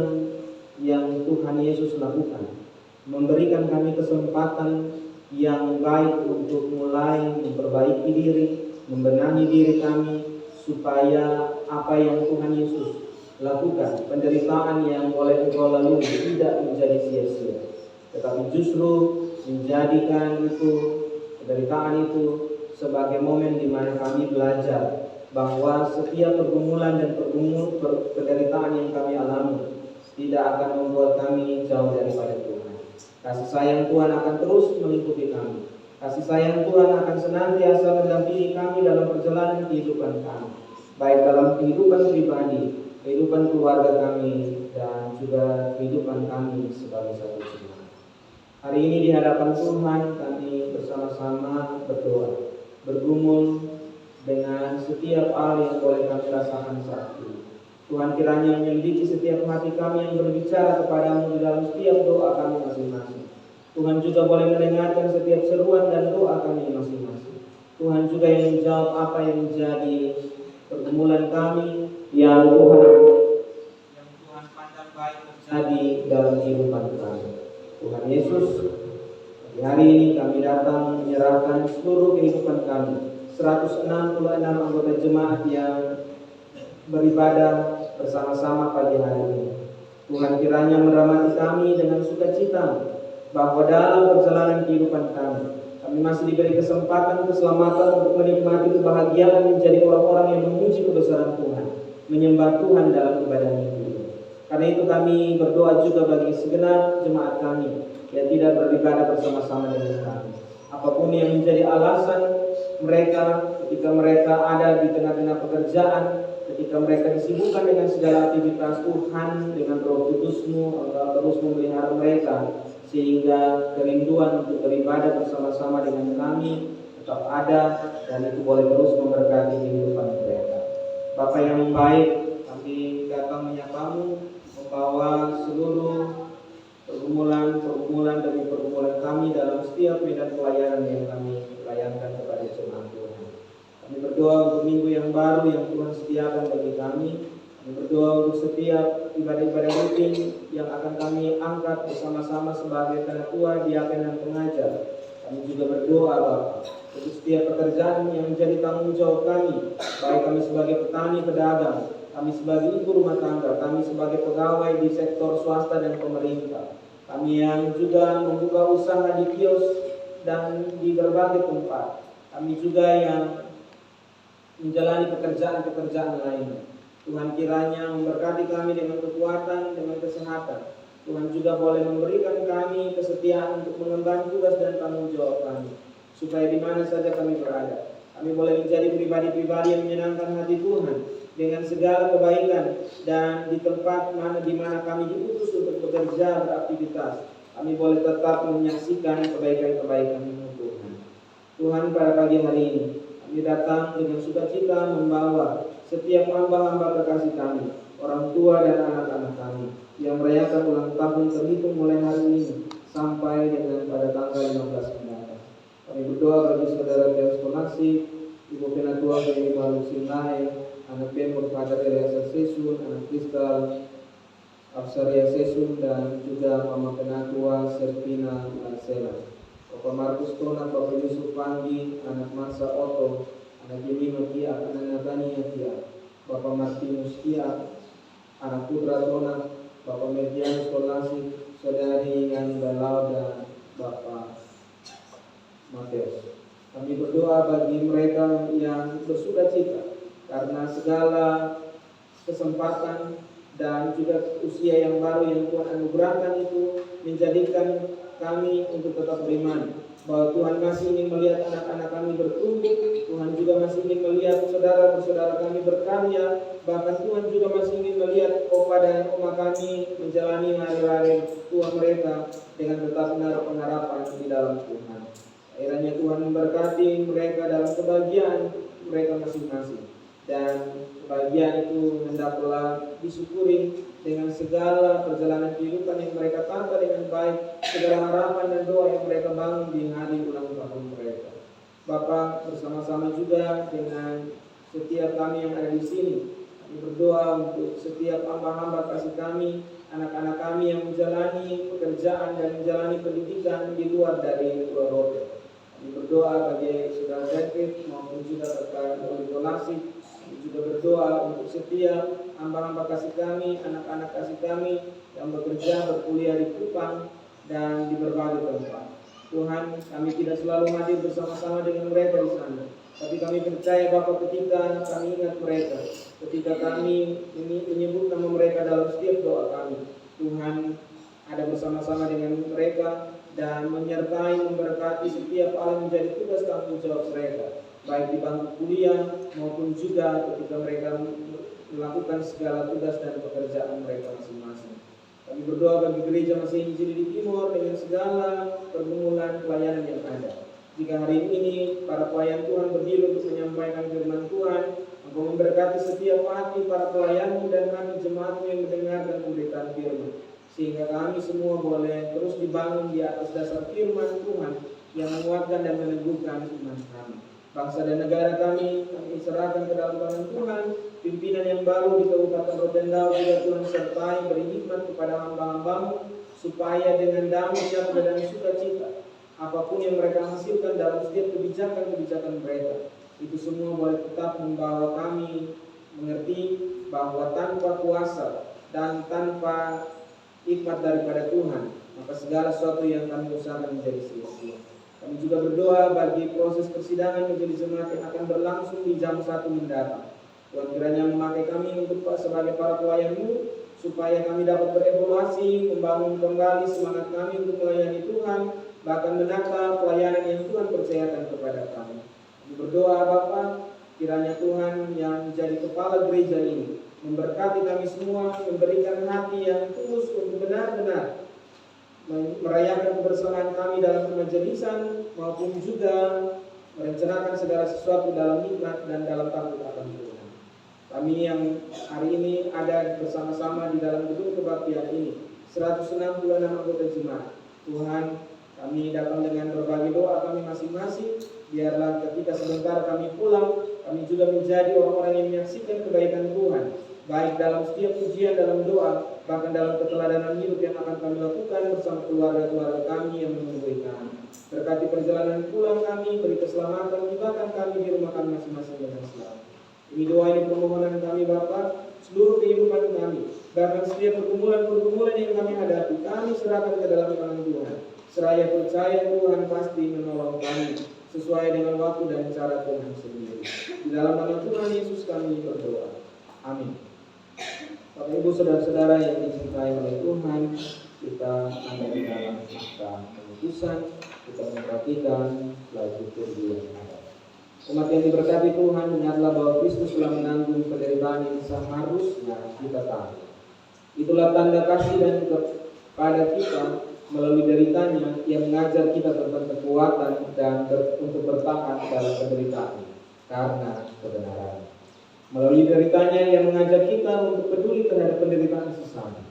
yang Tuhan Yesus lakukan memberikan kami kesempatan yang baik untuk mulai memperbaiki diri, membenahi diri kami, supaya apa yang Tuhan Yesus lakukan, penderitaan yang oleh Engkau lalui tidak menjadi sia-sia, tetapi justru menjadikan itu, penderitaan itu sebagai momen di mana kami belajar bahwa setiap pergumulan dan penderitaan yang kami alami tidak akan membuat kami jauh daripada Tuhan. Kasih sayang Tuhan akan terus meliputi kami. Kasih sayang Tuhan akan senantiasa mendampingi kami dalam perjalanan kehidupan kami, baik dalam kehidupan pribadi, kehidupan keluarga kami, dan juga kehidupan kami sebagai satu jemaat. Hari ini di hadapan Tuhan kami bersama-sama berdoa, bergumul dengan setiap hal yang boleh kami rasakan saat ini. Tuhan kiranya menyelidiki setiap hati kami yang berbicara kepadamu di dalam setiap doa kami masing-masing. Tuhan juga boleh mendengarkan setiap seruan dan doa kami masing-masing. Tuhan juga yang menjawab apa yang menjadi pergumulan kami yang Tuhan pandang baik terjadi dalam kehidupan kami. Tuhan Yesus, di hari ini kami datang menyerahkan seluruh kehidupan kami, 166 anggota jemaat yang beribadah bersama-sama pagi hari ini. Tuhan kiranya merahmati kami dengan sukacita bahwa dalam perjalanan kehidupan kami masih diberi kesempatan keselamatan untuk menikmati kebahagiaan menjadi orang-orang yang memuji kebesaran Tuhan, menyembah Tuhan dalam ibadah minggu. Karena itu kami berdoa juga bagi segenap jemaat kami yang tidak beribadah bersama-sama dengan kami. Apapun yang menjadi alasan mereka ketika mereka ada di tengah-tengah pekerjaan, ketika mereka disibukkan dengan segala aktivitas, Tuhan dengan Roh Kudus-Mu akan terus memelihara mereka sehingga kerinduan untuk beribadah bersama-sama dengan kami tetap ada, dan itu boleh terus memberkati kehidupan mereka. Bapa yang baik, kami datang menyapa-Mu, membawa seluruh pergumulan demi pergumulan kami dalam setiap medan pelayanan yang kami layankan kepada jemaat Tuhan. Kami berdoa untuk minggu yang baru yang Tuhan sediakan bagi kami. Kami berdoa untuk setiap ibadah-ibadah rutin yang akan kami angkat bersama-sama sebagai ketua, diaken, dan pengajar. Kami juga berdoa Bapa untuk setiap pekerjaan yang menjadi tanggung jawab kami, baik kami sebagai petani, pedagang, kami sebagai ibu rumah tangga, kami sebagai pegawai di sektor swasta dan pemerintah, kami yang juga membuka usaha di kios dan di berbagai tempat, kami juga yang menjalani pekerjaan-pekerjaan lainnya. Tuhan kiranya memberkati kami dengan kekuatan, dengan kesehatan. Tuhan juga boleh memberikan kami kesetiaan untuk mengemban tugas dan tanggung jawab kami, supaya di mana saja kami berada, kami boleh menjadi pribadi-pribadi yang menyenangkan hati Tuhan dengan segala kebaikan, dan di tempat di mana kami diutus untuk bekerja, beraktivitas, kami boleh tetap menyaksikan kebaikan-kebaikan Tuhan. Tuhan, pada pagi hari ini kami datang dengan sukacita membawa setiap hamba-hamba kekasih kami, orang tua dan anak-anak kami yang merayakan ulang tahun terhitung mulai hari ini sampai dengan pada tanggal 15 mendatang. Kami berdoa bagi saudara Deus Pengasih, Ibu Penatua Beni Baru Sinai, anak Bemur Padre Eliezer Sesun, anak Kristal Absaria Sesun, dan juga Mama Penatua Serpina Marcela. Bapak Markus Tona, Bapak Yusuf Panggi, anak Marsa Otto, anak Jelima Kia, anak Natania Kia, Bapak Martinus Kia, anak Putra Tona, Bapak Medianus Kolasi, Saudari Yanda Lauda, Bapak Matius. Kami berdoa bagi mereka yang bersukacita karena segala kesempatan dan juga usia yang baru yang Tuhan anugerahkan itu menjadikan kami untuk tetap beriman bahwa Tuhan masih ingin melihat anak-anak kami bertumbuh. Tuhan juga masih ingin melihat saudara-saudara kami berkarya. Bahkan Tuhan juga masih ingin melihat opa dan oma kami menjalani hari-hari tua mereka dengan tetap menaruh pengharapan di dalam Tuhan. Akhirnya Tuhan memberkati mereka dalam kebahagiaan mereka masing-masing. Dan kebahagiaan itu hendaklah disyukuri dengan segala perjalanan kehidupan yang mereka tata dengan baik, segala harapan dan doa yang mereka bangun di hari ulang tahun mereka. Bapak bersama-sama juga dengan setiap kami yang ada di sini, kami berdoa untuk setiap hamba-hamba kasih kami, anak-anak kami yang menjalani pekerjaan dan menjalani pendidikan di luar dari Pulau Rote. Kami berdoa bagi saudara David maupun juga terkait Olivasi. Kami juga berdoa untuk setiap hamba-hamba kasih kami, anak-anak kasih kami yang bekerja, berkuliah di Kupang dan di berbagai tempat. Tuhan, kami tidak selalu hadir bersama-sama dengan mereka di sana, tapi kami percaya Bapa ketika kami ingat mereka, ketika kami menyebut nama mereka dalam setiap doa kami, Tuhan ada bersama-sama dengan mereka dan menyertai memberkati setiap hal yang menjadi tugas tanggung jawab mereka, baik di bangku kuliah maupun juga ketika mereka melakukan segala tugas dan pekerjaan mereka masing-masing. Kami berdoa bagi gereja Masih Injil di Timur dengan segala pergumulan pelayanan yang ada. Jika hari ini para pelayan Tuhan berdiri untuk menyampaikan firman Tuhan, Engkau memberkati setiap hati para pelayan dan kami jemaat yang mendengar dan memberikan firman, sehingga kami semua boleh terus dibangun di atas dasar firman Tuhan yang menguatkan dan meneguhkan iman kami. Bangsa dan negara kami serahkan ke dalam tangan Tuhan. Pimpinan yang baru di Kabupaten Rotendao juga Tuhan sertai beri hikmat kepada hamba-Hamba-Mu, supaya dengan damai sejahtera dan sukacita apapun yang mereka hasilkan dalam setiap kebijakan-kebijakan mereka, itu semua boleh tetap membawa kami mengerti bahwa tanpa kuasa dan tanpa hikmat daripada Tuhan, maka segala sesuatu yang kami usahakan menjadi sia-sia. Kami juga berdoa bagi proses persidangan menjadi jemaat yang akan berlangsung di jam 1 mendatang. Tuhan kiranya memakai kami untuk sebagai para pelayan-Mu, supaya kami dapat berevaluasi, membangun kembali semangat kami untuk melayani Tuhan, bahkan menata pelayanan yang Tuhan percayakan kepada kami. Kami berdoa Bapa, kiranya Tuhan yang menjadi kepala gereja ini memberkati kami semua, memberikan hati yang tulus untuk benar-benar merayakan kebersamaan kami dalam kemajelisan maupun juga merencanakan segala sesuatu dalam hikmat dan dalam takut akan Tuhan. Kami yang hari ini ada bersama-sama di dalam gedung kebaktian ini, 166 anggota jemaat. Tuhan, kami datang dengan berbagai doa kami masing-masing. Biarlah ketika sebentar kami pulang, kami juga menjadi orang-orang yang menyaksikan kebaikan Tuhan, baik dalam setiap ujian, dalam doa, bahkan dalam keteladanan hidup yang akan kami lakukan bersama keluarga-keluarga kami yang menunggu kami. Berkati perjalanan pulang kami, beri keselamatan, libatkan kami di rumah kami masing-masing dengan selamat. Ini doa, ini permohonan kami Bapa, seluruh kehidupan kami, bahkan setiap pergumulan-pergumulan yang kami hadapi, kami serahkan ke dalam tangan Tuhan. Seraya percaya Tuhan pasti menolong kami sesuai dengan waktu dan cara Tuhan sendiri. Di dalam nama Tuhan Yesus kami berdoa. Amin. Bapak Ibu saudara-saudara yang dicintai oleh Tuhan, kita ada di dalam akta pemutusan, kita memperhatikan laju kurdi yang ada. Umat yang diberkati Tuhan, ingatlah bahwa Kristus telah menanggung penderitaan yang seharusnya kita tanggung. Itulah tanda kasih dan kepada kita melalui deritanya yang mengajar kita tentang kekuatan dan untuk bertahan dalam penderitaan karena kebenaran. Melalui deritanya yang mengajak kita untuk peduli terhadap penderitaan sesama.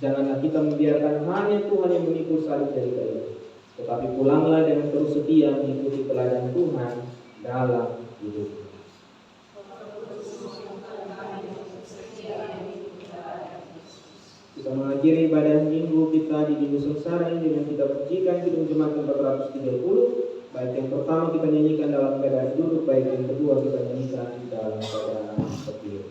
Janganlah kita membiarkan hanya Tuhan yang memikul salib dari kayu, tetapi pulanglah dengan terus setia mengikuti teladan Tuhan dalam hidup. Kita mengakhiri ibadah minggu kita di minggu sengsara ini dengan kita pujikan Kidung Jemaat 430. Baik yang pertama kita nyanyikan dalam keadaan duduk, baik yang kedua kita nyanyikan dalam keadaan berdiri.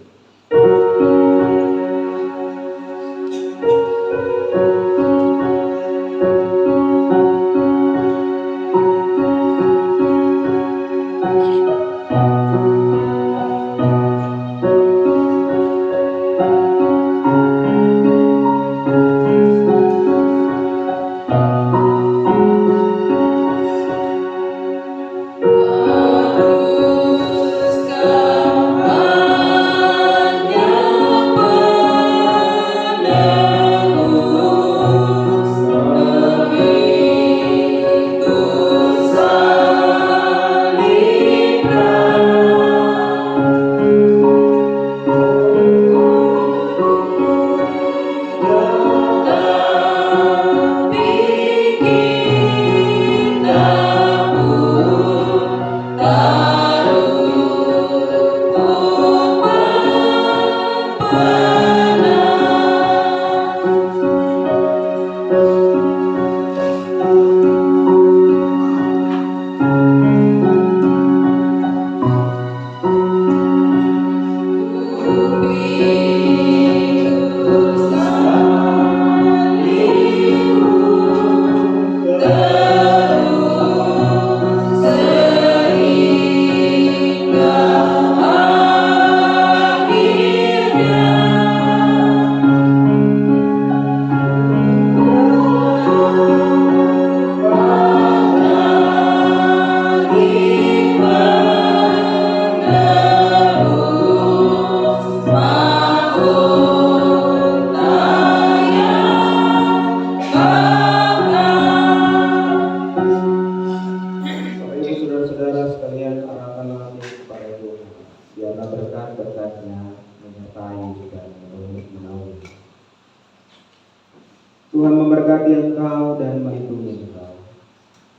Tuhan memberkati engkau dan melindungi engkau.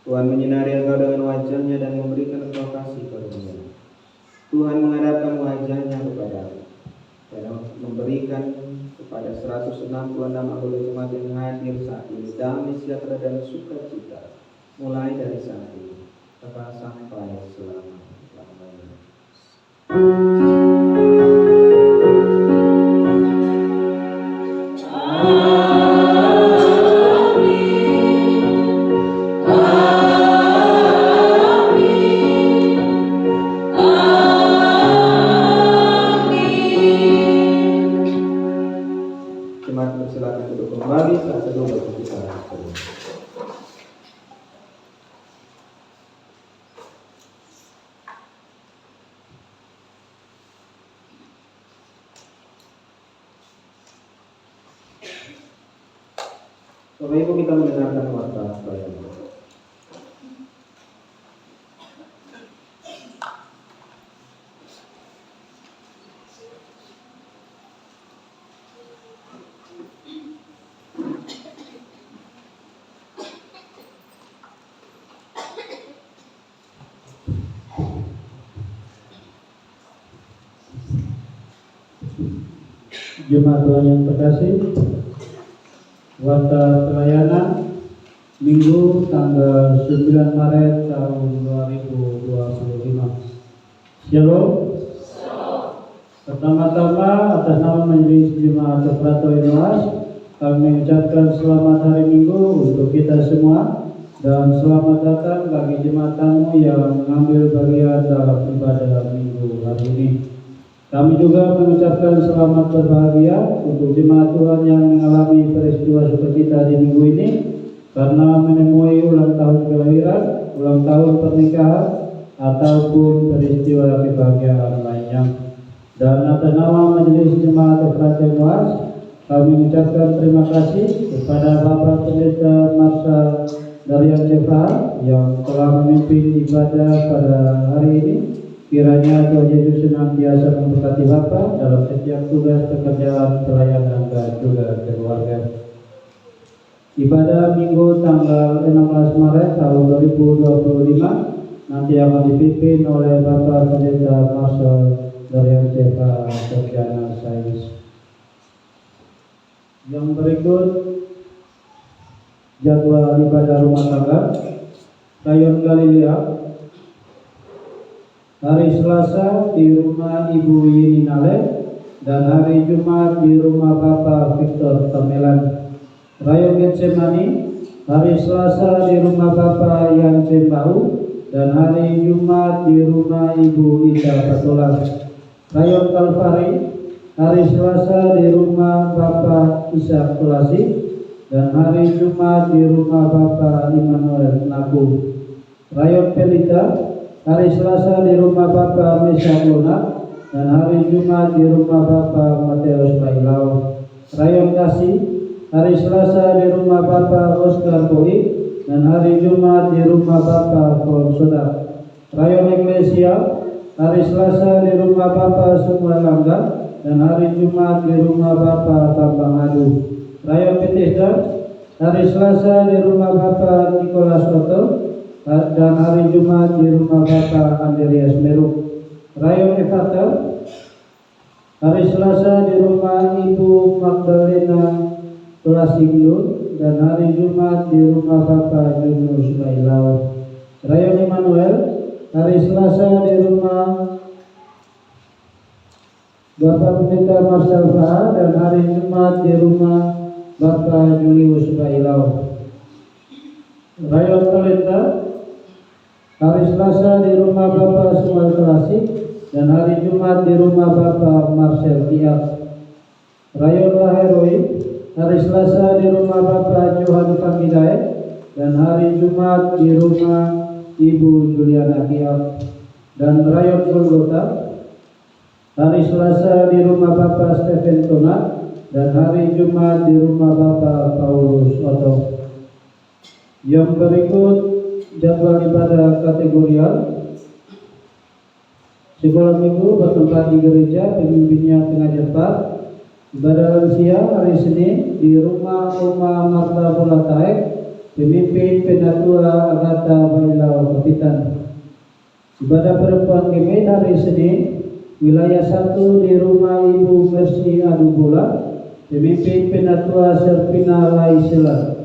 Tuhan menyinari engkau dengan wajah-Nya dan memberikan engkau kasih karunia. Tuhan menghadapkan wajah-Nya kepadamu dan memberikan kepada 166 anggota jemaat yang hadir saat ini damai, sejahtera dan sukacita, mulai dari saat ini sampai selama-lamanya. Bapak Ibu, kita mendengarkan warta pelayanan. Jemaat Tuhan yang terkasih, warta pelayanan Minggu tanggal 9 Maret tahun 2025. Shalom. Pertama-tama atas nama Majelis Jemaat Efrata Inoas, kami mengucapkan selamat hari Minggu untuk kita semua dan selamat datang bagi jemaat tamu yang mengambil bagian dalam ibadah Minggu hari ini. Kami juga mengucapkan selamat berbahagia untuk jemaat Tuhan yang mengalami peristiwa sukacita di minggu ini karena menemui ulang tahun kelahiran, ulang tahun pernikahan, ataupun peristiwa kebahagiaan lainnya. Dan atas nama Majelis Jemaat Efrata Inoas, kami mengucapkan terima kasih kepada Bapak Pendeta Marsa Darian Cefa yang telah memimpin ibadah pada hari ini. Kiranya Tuhan Yesus senantiasa memberkati Bapak dalam setiap tugas pekerjaan, pelayanan, dan juga keluarga. Ibadah Minggu tanggal 16 Maret tahun 2025 nanti akan dipimpin oleh Bapak Pendeta Marsa Darian Cefa Sarjana Sains. Yang berikut jadwal ibadah rumah tangga Rayon Galilea. Hari Selasa di rumah Ibu Yeni Nale dan hari Jumat di rumah Bapak Victor Tamelan. Rayon Getsemani, hari Selasa di rumah Bapak Yan Cembau dan hari Jumat di rumah Ibu Ida Patola. Rayon Kalvari, hari Selasa di rumah Bapak Ishak Tulasi dan hari Jumat di rumah Bapak Immanuel Nagu. Rayon Pelita, hari Selasa di rumah Bapak Mesa Luna dan hari Jumat di rumah Bapak Mateus Bailau. Rayon Kasih, hari Selasa di rumah Bapak Oscar Boi dan hari Jumat di rumah Bapak Konsoda. Rayon Eklesia, hari Selasa di rumah Bapak Samuel Langga dan hari Jumat di rumah Bapak Bambang Adu. Rayon Bethesda, hari Selasa di rumah Bapak Nicholas Otto dan hari Jumat di rumah Bapak Andreas Meru. Rayon Efata, hari Selasa di rumah Ibu Magdalena Tulasinglun dan hari Jumat di rumah Bapak Junus Bailau. Rayon Immanuel, hari Selasa di rumah Bapak Pendeta Marcel Faha dan hari Jumat di rumah Bapak Julius Bailau. Rayon Talenta, hari Selasa di rumah Bapak Samuel Klasik dan hari Jumat di rumah Bapak Marcel Tiap. Rayon Laheroi, hari Selasa di rumah Bapak Johan Pangidai dan hari Jumat di rumah Ibu Juliana Tiap. Dan Rayon Golgota, hari Selasa di rumah Bapak Stephen Tonat dan hari Jumat di rumah Bapak Paulus Otto. Yang berikut jadwal ibadah kategorial. Sekolah minggu bertempat di gereja, pemimpinnya pengajar Pak. Ibadah lansia hari Senin di rumah Oma Marta Bolataek, pemimpin Penatua Agatha Bailau Kapitan. Ibadah perempuan Kemet hari Senin wilayah 1 di rumah Ibu Mercy Adu Bola, pemimpin Penatua Serpina Laisela.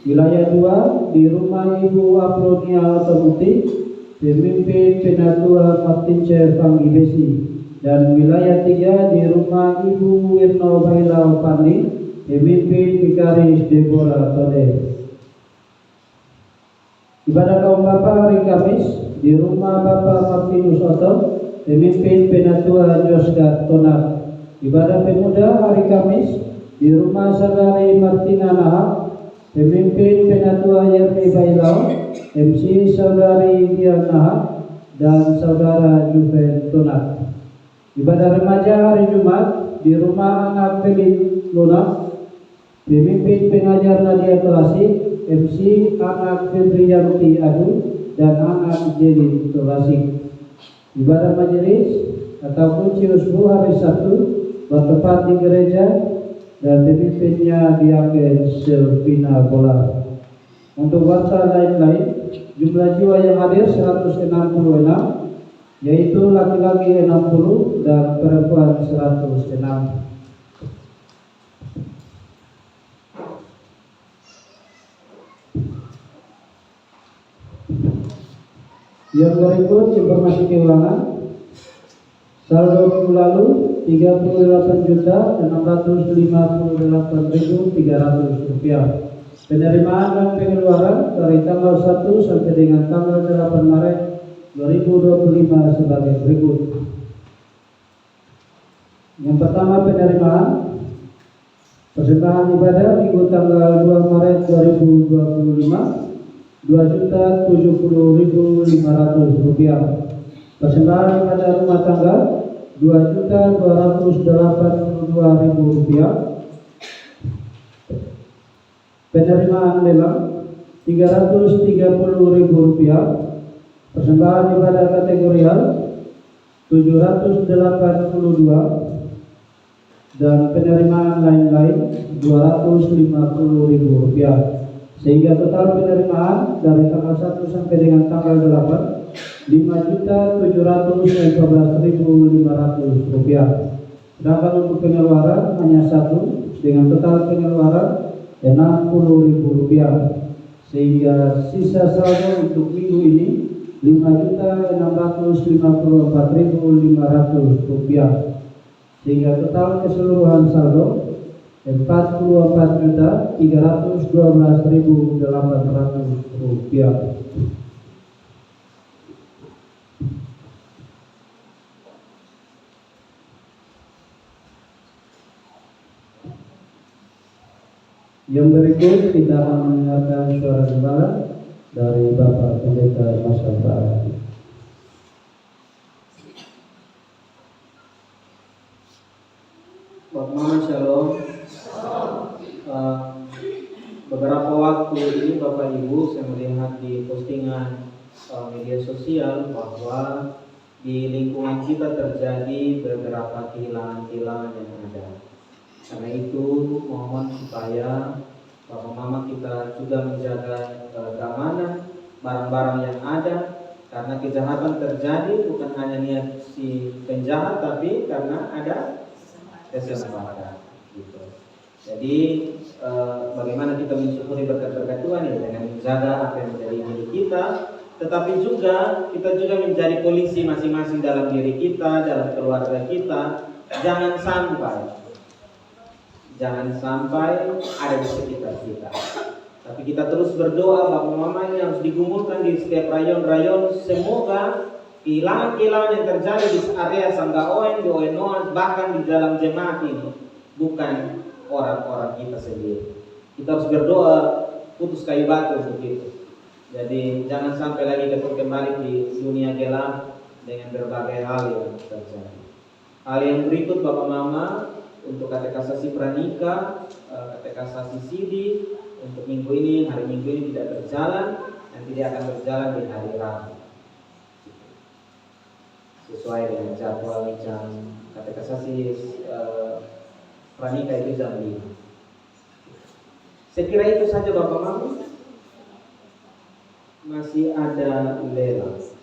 Wilayah 2 di rumah Ibu Apronia Otomuti, pemimpin Penatua Martince Panggibesi. Dan wilayah 3 di rumah Ibu Wirno Bailau Pandi, pemimpin Vikaris Deborah Tode. Ibadah kaum Bapak hari Kamis di rumah Bapak Martinus Otto, pemimpin Penatua Joska Tonak. Ibadah pemuda hari Kamis di rumah Saudari Martina Nahak, pemimpin Penatua Yermi Bailau, MC Saudari Dian Nahak dan Saudara Juven Tonak. Ibadah remaja hari Jumat di rumah anak Felix Luna, pemimpin pengajar Nadia Klasik, MC anak Febrianti Adu dan anak Jeli Klasik. Ibadah majelis ataupun ciusbu hari Sabtu bertempat di gereja dan pemimpinnya Diaken Selvina Bola. Untuk warta lain-lain, jumlah jiwa yang hadir 166, yaitu laki-laki 60 dan perempuan 106. Yang berikut informasi keuangan. Saldo minggu lalu 38.658.300 rupiah. Penerimaan dan pengeluaran dari tanggal 1 sampai dengan tanggal 8 Maret 2025 sebagai berikut. Yang pertama, penerimaan persembahan ibadah minggu tanggal 2 Maret 2025 2.070.500 rupiah. Persembahan ibadah rumah tangga 2.282.000 rupiah. Penerimaan lelang 330.000 rupiah. Persembahan ibadah kategorial 782 dan penerimaan lain-lain 250.000 rupiah. Sehingga total penerimaan dari tanggal 1 sampai dengan tanggal 8 5.714.500 rupiah. Sedangkan untuk pengeluaran hanya 1 dengan total pengeluaran Rp60.000, sehingga sisa saldo untuk minggu ini Rp5.654.500, sehingga total keseluruhan saldo Rp44.312.800. Yang berikut kita akan mendengarkan suara gembala dari Bapak Pendeta Mas Alfa. Bapak Mama Shalom. Beberapa waktu ini Bapak Ibu saya melihat di postingan media sosial bahwa di lingkungan kita terjadi beberapa kehilangan-kehilangan yang ada. Karena itu mohon supaya Bapak Mama kita juga menjaga keamanan barang-barang yang ada, karena kejahatan terjadi bukan hanya niat si penjahat, tapi karena ada kesempatan gitu. Jadi bagaimana kita mensyukuri berkat-berkat Tuhan ya, dengan menjaga apa yang menjadi milik kita, tetapi juga kita juga menjadi polisi masing-masing dalam diri kita, dalam keluarga kita. Jangan sampai ada di sekitar kita. Tapi kita terus berdoa, Bapak Mama, ini harus digumulkan di setiap rayon-rayon. Semoga kehilangan-kehilangan yang terjadi di area Sanggaoen, di Oenoan, bahkan di dalam jemaat ini bukan orang-orang kita sendiri. Kita harus berdoa putus kayu batu begitu. Jadi jangan sampai lagi kita kembali di dunia gelap dengan berbagai hal yang terjadi. Hal yang berikut Bapak Mama, untuk katekisasi pranikah, katekisasi sidi untuk minggu ini, hari Minggu ini tidak berjalan, nanti dia akan berjalan di hari Rabu. Sesuai dengan jadwal jam katekisasi pranikah itu jam 5. Saya kira itu saja Bapak Mama. Masih ada Lela.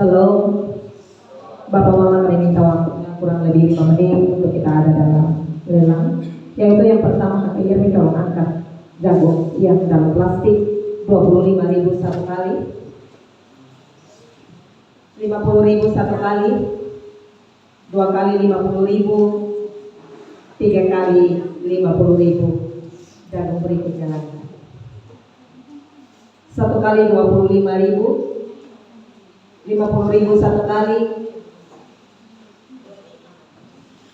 Halo, Bapak Mama, kami minta waktunya kurang lebih 5 menit untuk kita ada dalam lelang. Yaitu yang pertama, kami ingin tolong angkat jagung yang dalam plastik 25.000 satu kali, 50.000 satu kali, 2 kali 50.000, 3 kali 50.000. Jagung berikutnya lagi. 1 kali 25.000. 50.000 satu kali,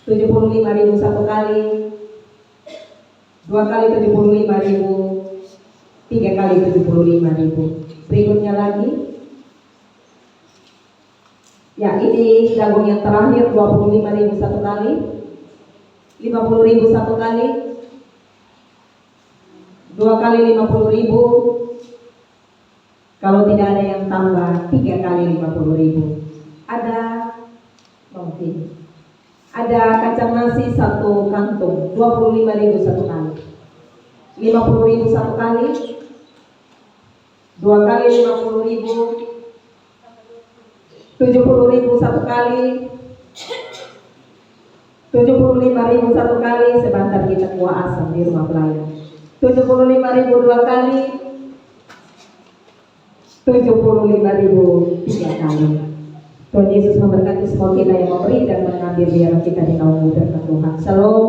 75.000 satu kali, 2 kali 75.000, 3 kali 75.000. Berikutnya lagi. Ya, ini jagung yang terakhir 25.000 satu kali, 50.000 satu kali, 2 kali 50.000. Kalau tidak ada yang tambah, 3 kali 50.000. Ada mungkin. Ada kacang nasi 1 kantung, 25.000 satu kali, 50.000 satu kali, 2 kali 50.000, 70.000 satu kali, 75.000 satu kali. Sebentar kita kuah asam di rumah pelayan. 75.000 2 kali, 75.000 3 kali. Tuhan Yesus memberkati semua kita yang memberi dan mengambil biar kita dinaungi berkat Tuhan. Shalom.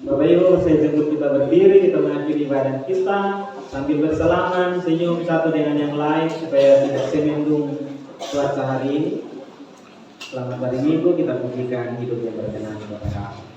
Bapak Ibu, saya jemput kita berdiri, kita mengakhiri ibadah kita sambil bersalaman, senyum satu dengan yang lain supaya tidak semendung cuaca hari ini. Selamat hari Minggu, kita pujikan hidup yang berkenan kepada Allah.